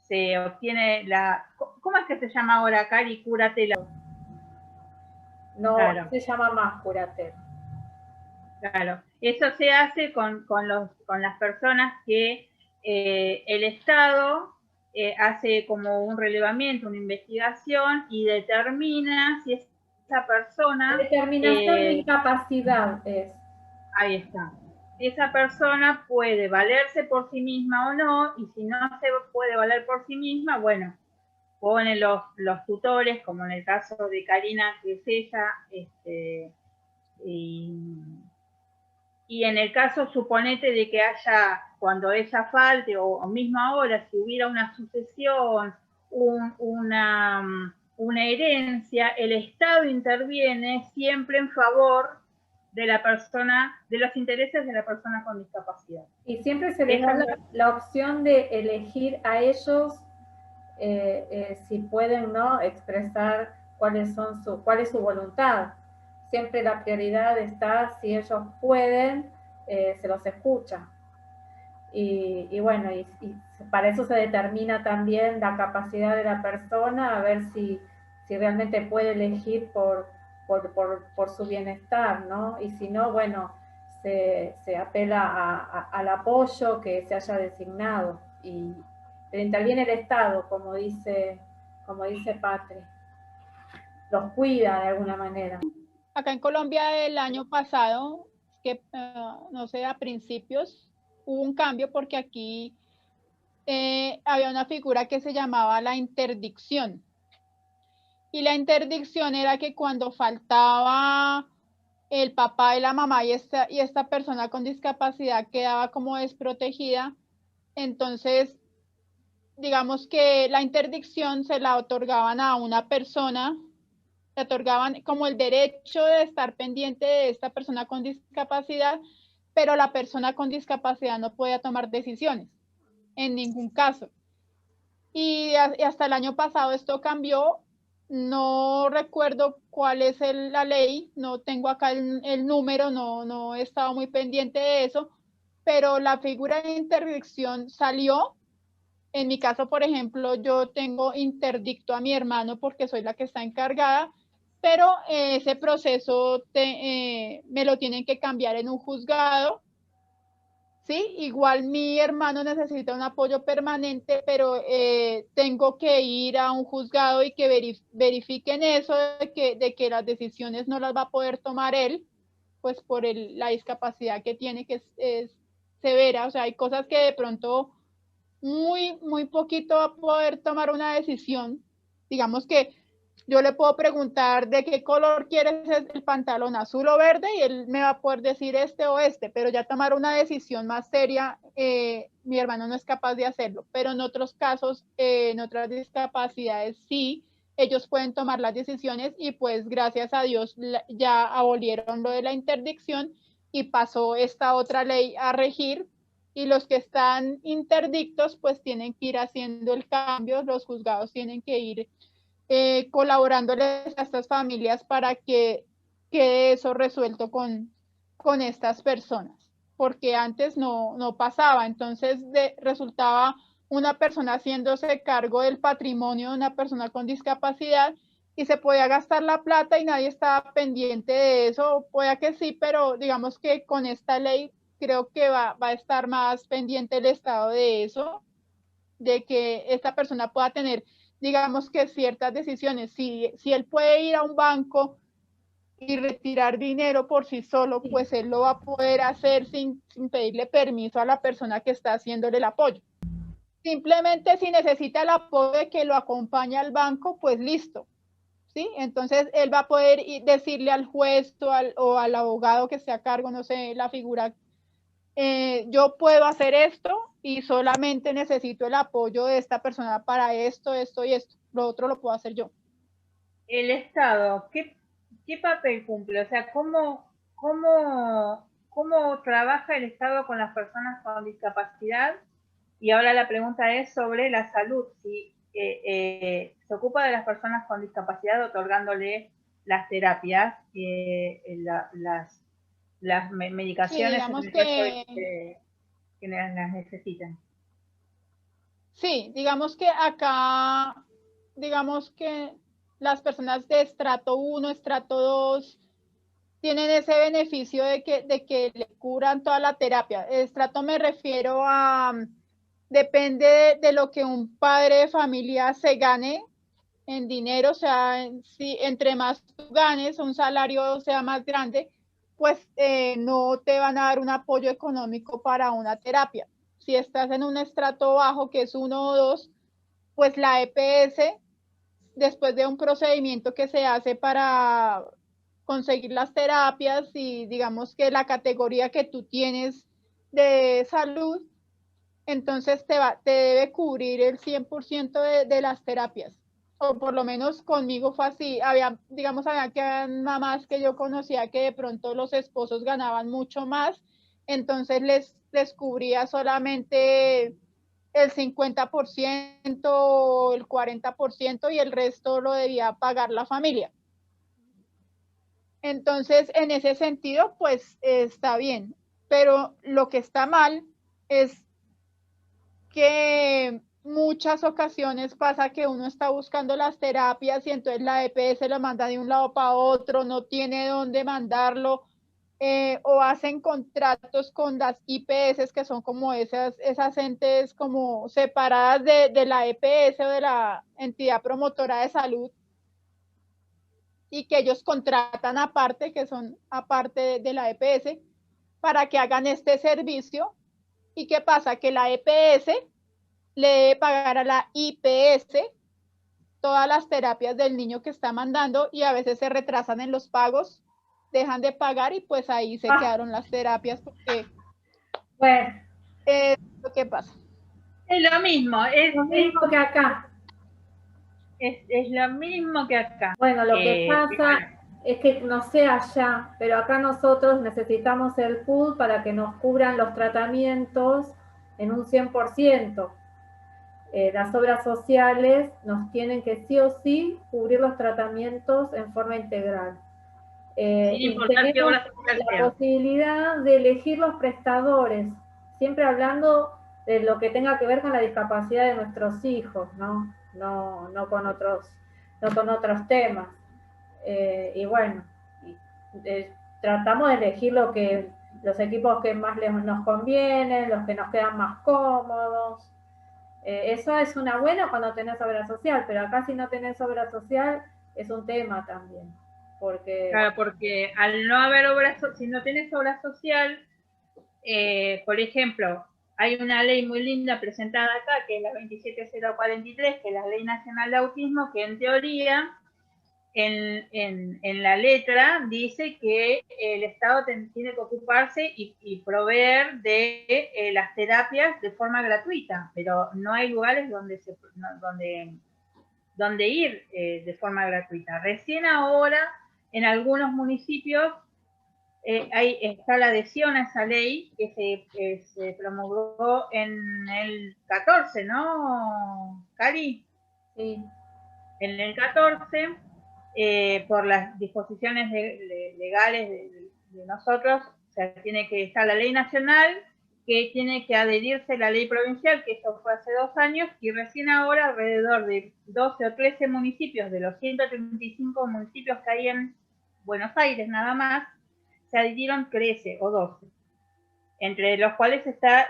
se obtiene la... ¿Cómo es que se llama ahora, Cari? Curatela. No, claro. Se llama más curatela. Claro, eso se hace con las personas que el Estado hace como un relevamiento, una investigación y determina si esa persona... Determinación de incapacidad es. Ahí está. Esa persona puede valerse por sí misma o no, y si no se puede valer por sí misma, bueno, ponen los tutores, como en el caso de Karina, que es ella, y en el caso, suponete de que haya, cuando ella falte, o mismo ahora, si hubiera una sucesión, una herencia, el Estado interviene siempre en favor de la persona, de los intereses de la persona con discapacidad. Y siempre se les da la opción de elegir a ellos si pueden, ¿no?, expresar cuál es su voluntad. Siempre la prioridad está, si ellos pueden, se los escucha. Y bueno, y para eso se determina también la capacidad de la persona, a ver si realmente puede elegir por su bienestar, ¿no? Y si no, bueno, se apela al apoyo que se haya designado. Pero interviene el Estado, como dice Patri. Los cuida de alguna manera. Acá en Colombia el año pasado, que no sé, a principios, hubo un cambio porque aquí había una figura que se llamaba la interdicción. Y la interdicción era que cuando faltaba el papá y la mamá y esta persona con discapacidad quedaba como desprotegida, entonces digamos que la interdicción se la otorgaban a una persona, le otorgaban como el derecho de estar pendiente de esta persona con discapacidad, pero la persona con discapacidad no podía tomar decisiones en ningún caso. Y hasta el año pasado esto cambió no recuerdo cuál es la ley, no tengo acá el número, no he estado muy pendiente de eso, pero la figura de interdicción salió. En mi caso, por ejemplo, yo tengo interdicto a mi hermano porque soy la que está encargada, pero ese proceso me lo tienen que cambiar en un juzgado. Sí, igual mi hermano necesita un apoyo permanente, pero tengo que ir a un juzgado y que verifiquen eso de que las decisiones no las va a poder tomar él, pues por la discapacidad que tiene, que es severa. O sea, hay cosas que de pronto muy poquito va a poder tomar una decisión. Digamos que yo le puedo preguntar de qué color quieres el pantalón, azul o verde, y él me va a poder decir este o este, pero ya tomar una decisión más seria, mi hermano no es capaz de hacerlo. Pero en otros casos, en otras discapacidades, sí, ellos pueden tomar las decisiones y pues gracias a Dios ya abolieron lo de la interdicción y pasó esta otra ley a regir, y los que están interdictos pues tienen que ir haciendo el cambio, los juzgados tienen que ir colaborándoles a estas familias para que quede eso resuelto con estas personas, porque antes no pasaba. Entonces resultaba una persona haciéndose cargo del patrimonio de una persona con discapacidad y se podía gastar la plata y nadie estaba pendiente de eso. Puede que sí, pero digamos que con esta ley creo que va a estar más pendiente el Estado de eso, de que esta persona pueda tener, digamos que ciertas decisiones. Si él puede ir a un banco y retirar dinero por sí solo, pues él lo va a poder hacer sin pedirle permiso a la persona que está haciéndole el apoyo. Simplemente si necesita el apoyo de que lo acompañe al banco, pues listo. ¿Sí? Entonces él va a poder decirle al juez o al abogado que esté a cargo, no sé, la figura, yo puedo hacer esto y solamente necesito el apoyo de esta persona para esto, esto y esto. Lo otro lo puedo hacer yo. El Estado, ¿qué papel cumple? O sea, ¿cómo trabaja el Estado con las personas con discapacidad? Y ahora la pregunta es sobre la salud. Si se ocupa de las personas con discapacidad otorgándole las terapias, las medicaciones Sí, que las necesitan. Sí, digamos que acá, digamos que las personas de estrato 1, estrato 2, tienen ese beneficio de que le curan toda la terapia. Estrato me refiero a, depende de lo que un padre de familia se gane en dinero. O sea, si entre más tú ganes, un salario sea más grande, pues no te van a dar un apoyo económico para una terapia. Si estás en un estrato bajo, que es 1 o 2, pues la EPS, después de un procedimiento que se hace para conseguir las terapias y digamos que la categoría que tú tienes de salud, entonces te debe cubrir el 100% de las terapias. O por lo menos conmigo fue así. Había que mamás que yo conocía que de pronto los esposos ganaban mucho más, entonces les cubría solamente el 50%, el 40% y el resto lo debía pagar la familia. Entonces, en ese sentido, pues está bien. Pero lo que está mal es que muchas ocasiones pasa que uno está buscando las terapias y entonces la EPS lo manda de un lado para otro, no tiene dónde mandarlo, o hacen contratos con las IPS, que son como esas entes como separadas de la EPS o de la entidad promotora de salud, y que ellos contratan aparte, que son aparte de la EPS, para que hagan este servicio. ¿Y qué pasa? Que la EPS le debe pagar a la IPS todas las terapias del niño que está mandando y a veces se retrasan en los pagos, dejan de pagar y pues ahí se quedaron las terapias porque bueno, es lo que pasa. Es lo mismo que acá. Es lo mismo que acá. Bueno, lo que pasa es que no sé allá, pero acá nosotros necesitamos el pool para que nos cubran los tratamientos en un 100%. las obras sociales nos tienen que sí o sí cubrir los tratamientos en forma integral. Y tenemos la posibilidad de elegir los prestadores, siempre hablando de lo que tenga que ver con la discapacidad de nuestros hijos, no con otros temas. Y bueno, tratamos de elegir los equipos que más nos convienen, los que nos quedan más cómodos. Eso es una buena cuando tenés obra social, pero acá si no tenés obra social es un tema también. Claro, porque al no haber obra social, si no tenés obra social, por ejemplo, hay una ley muy linda presentada acá, que es la 27043, que es la Ley Nacional de Autismo, que en teoría, en la letra, dice que el Estado tiene que ocuparse y proveer de las terapias de forma gratuita, pero no hay lugares donde ir de forma gratuita. Recién ahora, en algunos municipios, está la adhesión a esa ley que se promulgó en el 14, ¿no, Cari? Sí. En el 14, por las disposiciones legales de nosotros, o sea, tiene que estar la ley nacional, que tiene que adherirse la ley provincial, que eso fue hace 2 años, y recién ahora alrededor de 12 o 13 municipios, de los 135 municipios que hay en Buenos Aires nada más, se adhirieron 13 o 12, entre los cuales está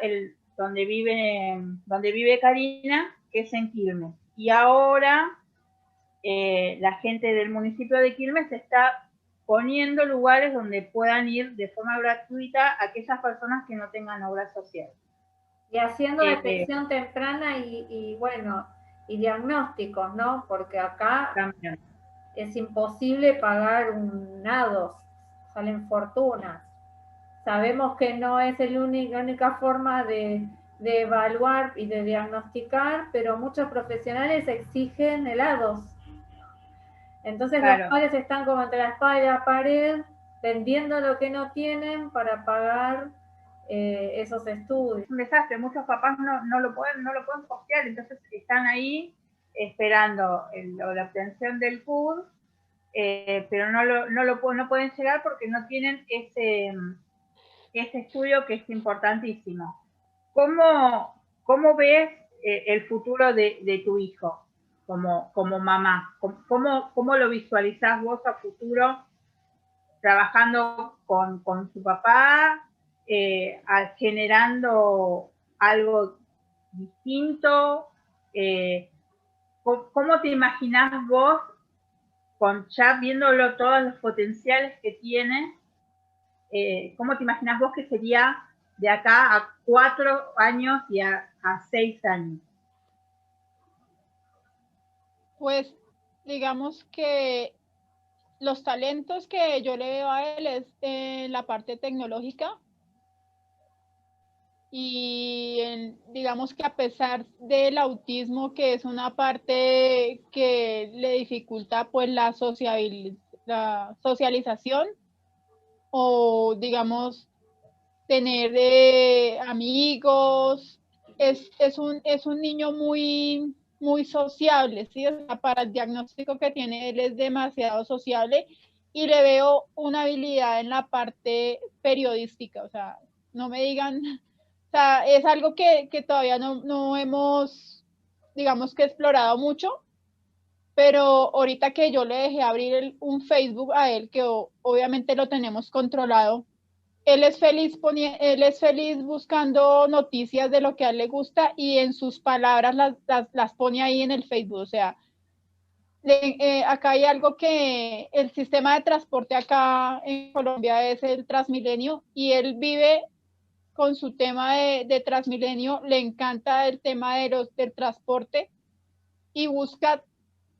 donde vive Karina, que es en Quilmes. Y ahora la gente del municipio de Quilmes está poniendo lugares donde puedan ir de forma gratuita aquellas personas que no tengan obra social. Y haciendo detección temprana y diagnósticos, ¿no? Porque acá también es imposible pagar un NADOS, salen fortunas. Sabemos que no es la única forma de evaluar y de diagnosticar, pero muchos profesionales exigen el ADOS. Entonces los padres están como entre la espada y la pared, vendiendo lo que no tienen para pagar esos estudios. Es un desastre, muchos papás no lo pueden costear, entonces están ahí esperando la obtención del PUD, pero no pueden llegar porque no tienen ese estudio que es importantísimo. ¿Cómo ves el futuro de tu hijo como mamá? ¿Cómo lo visualizás vos a futuro trabajando con su papá, generando algo distinto? ¿Cómo te imaginás vos ya viéndolo todos los potenciales que tiene? ¿Cómo te imaginas vos que sería de acá a 4 años y a 6 años? Pues digamos que los talentos que yo le veo a él es en la parte tecnológica y digamos que a pesar del autismo, que es una parte que le dificulta pues la socialización, o digamos tener amigos, es un niño muy sociable, ¿sí? O sea, para el diagnóstico que tiene él es demasiado sociable, y le veo una habilidad en la parte periodística. O sea, no me digan, o sea, es algo que todavía no hemos, digamos que explorado mucho, pero ahorita que yo le dejé abrir un Facebook a él, que obviamente lo tenemos controlado, él es feliz buscando noticias de lo que a él le gusta, y en sus palabras las pone ahí en el Facebook. O sea, acá hay algo que el sistema de transporte acá en Colombia es el Transmilenio, y él vive con su tema de Transmilenio, le encanta el tema del transporte, y busca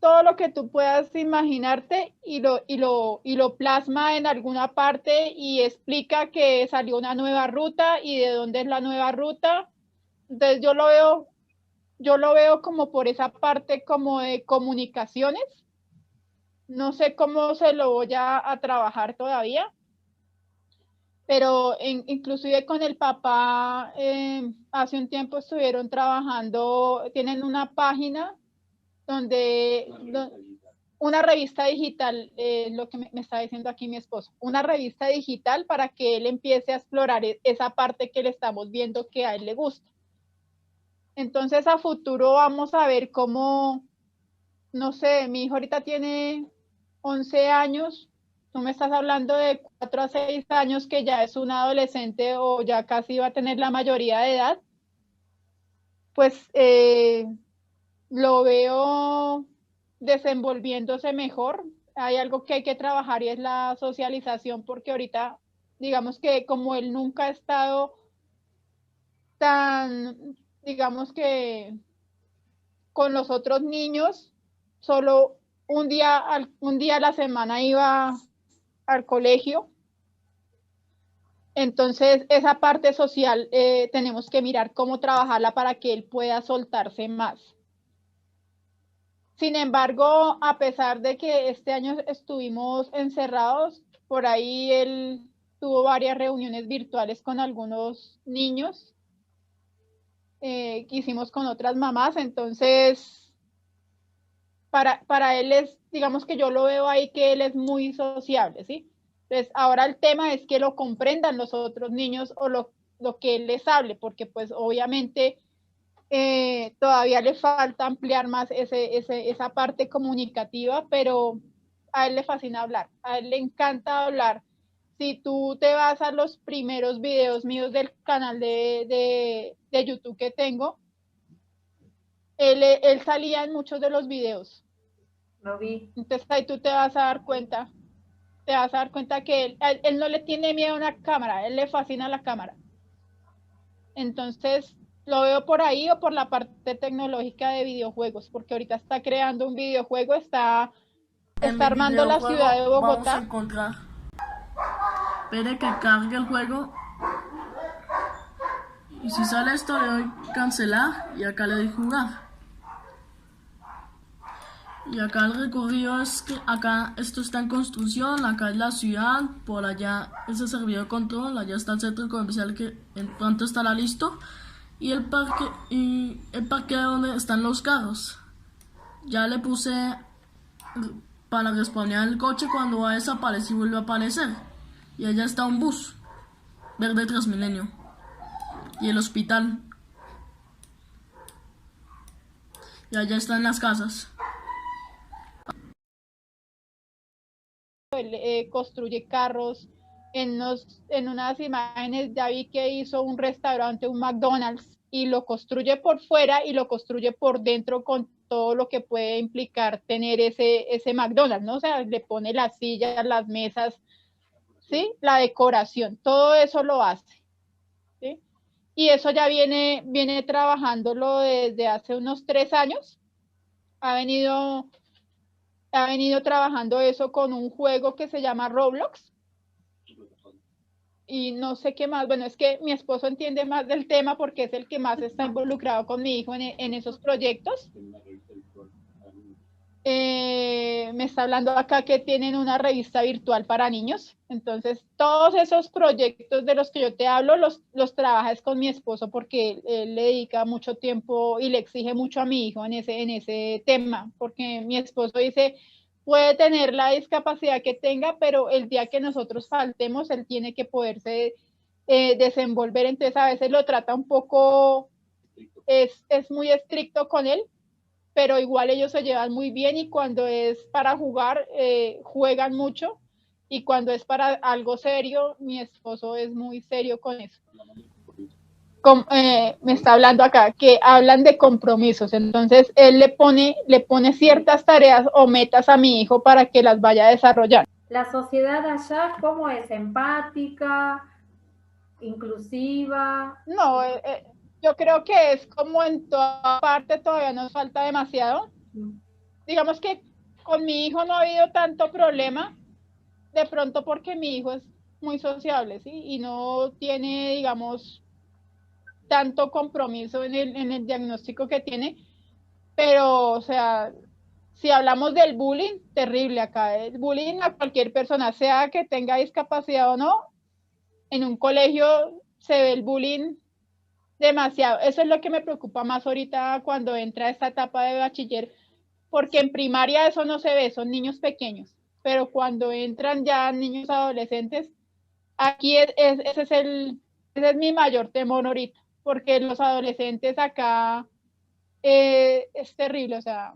todo lo que tú puedas imaginarte y lo plasma en alguna parte y explica que salió una nueva ruta y de dónde es la nueva ruta. Entonces yo lo veo como por esa parte como de comunicaciones. No sé cómo se lo voy a trabajar todavía, pero inclusive con el papá, hace un tiempo estuvieron trabajando, tienen una página donde una revista digital, lo que me está diciendo aquí mi esposo, una revista digital para que él empiece a explorar esa parte que le estamos viendo que a él le gusta. Entonces a futuro vamos a ver cómo, no sé, mi hijo ahorita tiene 11 años, tú me estás hablando de 4 a 6 años que ya es un adolescente o ya casi va a tener la mayoría de edad, pues lo veo desenvolviéndose mejor. Hay algo que hay que trabajar y es la socialización, porque ahorita, digamos que como él nunca ha estado tan, digamos que con los otros niños, solo un día a la semana iba al colegio. Entonces, esa parte social tenemos que mirar cómo trabajarla para que él pueda soltarse más. Sin embargo, a pesar de que este año estuvimos encerrados, por ahí él tuvo varias reuniones virtuales con algunos niños que hicimos con otras mamás, entonces para él es, digamos que yo lo veo ahí que él es muy sociable, ¿sí? Entonces ahora el tema es que lo comprendan los otros niños o lo que él les hable, porque pues obviamente todavía le falta ampliar más esa parte comunicativa, pero a él le fascina hablar, a él le encanta hablar. Si tú te vas a los primeros videos míos del canal de YouTube que tengo, él salía en muchos de los videos. Lo vi. Entonces ahí tú te vas a dar cuenta que él no le tiene miedo a una cámara, a él le fascina la cámara. Entonces, lo veo por ahí o por la parte tecnológica de videojuegos, porque ahorita está creando un videojuego, está armando la ciudad de Bogotá. Vamos a encontrar. Espere que cargue el juego. Y si sale esto le doy cancelar y acá le doy jugar. Y acá el recorrido es que acá esto está en construcción, acá es la ciudad, por allá es el servidor de control, allá está el centro comercial que en pronto estará listo y el parque donde están los carros. Ya le puse para respawnear el coche cuando va a desaparecer y vuelve a aparecer. Y allá está un bus verde Transmilenio y el hospital. Y allá están las casas. Él construye carros. En unas imágenes ya vi que hizo un restaurante, un McDonald's, y lo construye por fuera y lo construye por dentro con todo lo que puede implicar tener ese McDonald's, ¿no? O sea, le pone las sillas, las mesas, ¿sí? La decoración, todo eso lo hace, ¿sí? Y eso ya viene trabajándolo desde hace unos 3 años. Ha venido trabajando eso con un juego que se llama Roblox. Y no sé qué más, bueno, es que mi esposo entiende más del tema porque es el que más está involucrado con mi hijo en esos proyectos. Me está hablando acá que tienen una revista virtual para niños. Entonces, todos esos proyectos de los que yo te hablo los trabajas con mi esposo porque él le dedica mucho tiempo y le exige mucho a mi hijo en ese tema, porque mi esposo dice, puede tener la discapacidad que tenga, pero el día que nosotros faltemos, él tiene que poderse desenvolver. Entonces, a veces lo trata un poco, es muy estricto con él, pero igual ellos se llevan muy bien y cuando es para jugar, juegan mucho, y cuando es para algo serio, mi esposo es muy serio con eso. Me está hablando acá, que hablan de compromisos, entonces él le pone ciertas tareas o metas a mi hijo para que las vaya a desarrollar. ¿La sociedad allá cómo es? ¿Empática? ¿Inclusiva? No, yo creo que es como en toda parte, todavía nos falta demasiado. Digamos que con mi hijo no ha habido tanto problema, de pronto porque mi hijo es muy sociable, ¿sí? Y no tiene, digamos, tanto compromiso en el diagnóstico que tiene, pero, o sea, si hablamos del bullying, terrible acá. El bullying a cualquier persona, sea que tenga discapacidad o no, en un colegio se ve el bullying demasiado. Eso es lo que me preocupa más ahorita cuando entra esta etapa de bachiller, porque en primaria eso no se ve, son niños pequeños, pero cuando entran ya niños adolescentes, aquí ese es mi mayor temor ahorita, porque los adolescentes acá es terrible, o sea,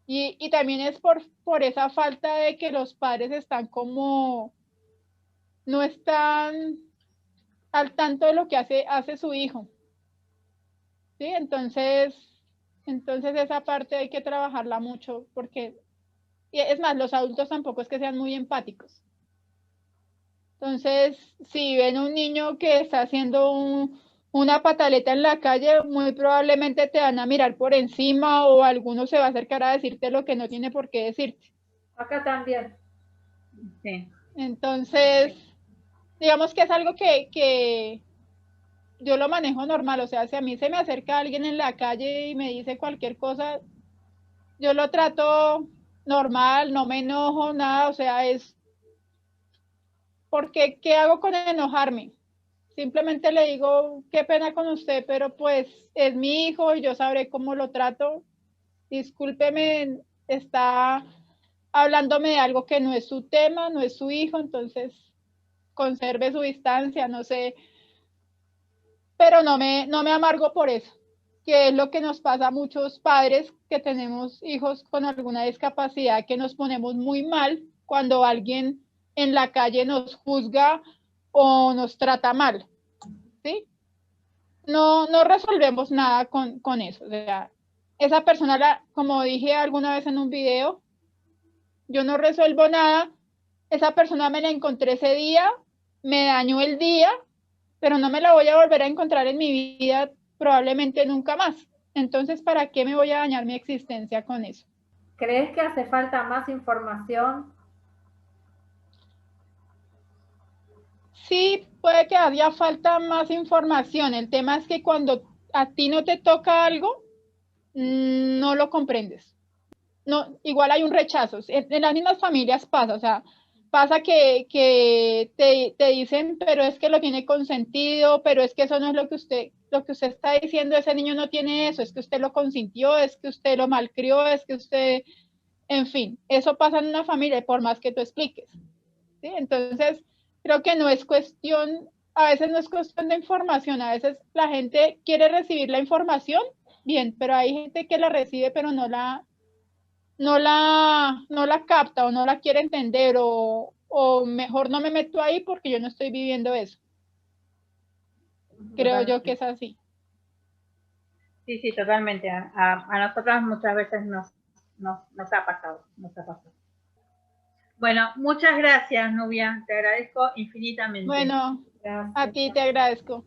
y también es por esa falta de que los padres están como, no están al tanto de lo que hace su hijo, ¿sí? Entonces esa parte hay que trabajarla mucho, porque, y es más, los adultos tampoco es que sean muy empáticos. Entonces, si ven un niño que está haciendo una pataleta en la calle, muy probablemente te van a mirar por encima o alguno se va a acercar a decirte lo que no tiene por qué decirte. Acá también. Sí. Entonces, digamos que es algo que yo lo manejo normal, o sea, si a mí se me acerca alguien en la calle y me dice cualquier cosa, yo lo trato normal, no me enojo, nada, o sea, es porque, ¿qué hago con enojarme? Simplemente le digo, qué pena con usted, pero pues es mi hijo y yo sabré cómo lo trato. Discúlpeme, está hablándome de algo que no es su tema, no es su hijo, entonces conserve su distancia, no sé, pero no me amargo por eso, que es lo que nos pasa a muchos padres que tenemos hijos con alguna discapacidad, que nos ponemos muy mal cuando alguien en la calle nos juzga o nos trata mal, ¿sí? No resolvemos nada con eso, o sea, esa persona, como dije alguna vez en un video, yo no resuelvo nada, esa persona me la encontré ese día, me dañó el día, pero no me la voy a volver a encontrar en mi vida probablemente nunca más. Entonces, ¿para qué me voy a dañar mi existencia con eso? ¿Crees que hace falta más información? Sí, puede que haya falta más información. El tema es que cuando a ti no te toca algo, no lo comprendes. No, igual hay un rechazo. En las mismas familias pasa, o sea, pasa que te dicen, pero es que lo tiene consentido, pero es que eso no es lo que usted está diciendo, ese niño no tiene eso, es que usted lo consintió, es que usted lo malcrió, es que usted, en fin, eso pasa en una familia, por más que tú expliques, ¿sí? Entonces, creo que no es cuestión, a veces no es cuestión de información, a veces la gente quiere recibir la información, bien, pero hay gente que la recibe, pero no la capta o no la quiere entender o mejor no me meto ahí porque yo no estoy viviendo eso. Creo yo que es así. Sí, sí, totalmente. A nosotras muchas veces nos ha pasado, Bueno, muchas gracias, Nubia. Te agradezco infinitamente. Bueno, Gracias. a ti te agradezco.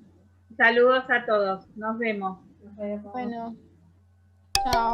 Saludos a todos. Nos vemos. Nos vemos. Bueno, chao.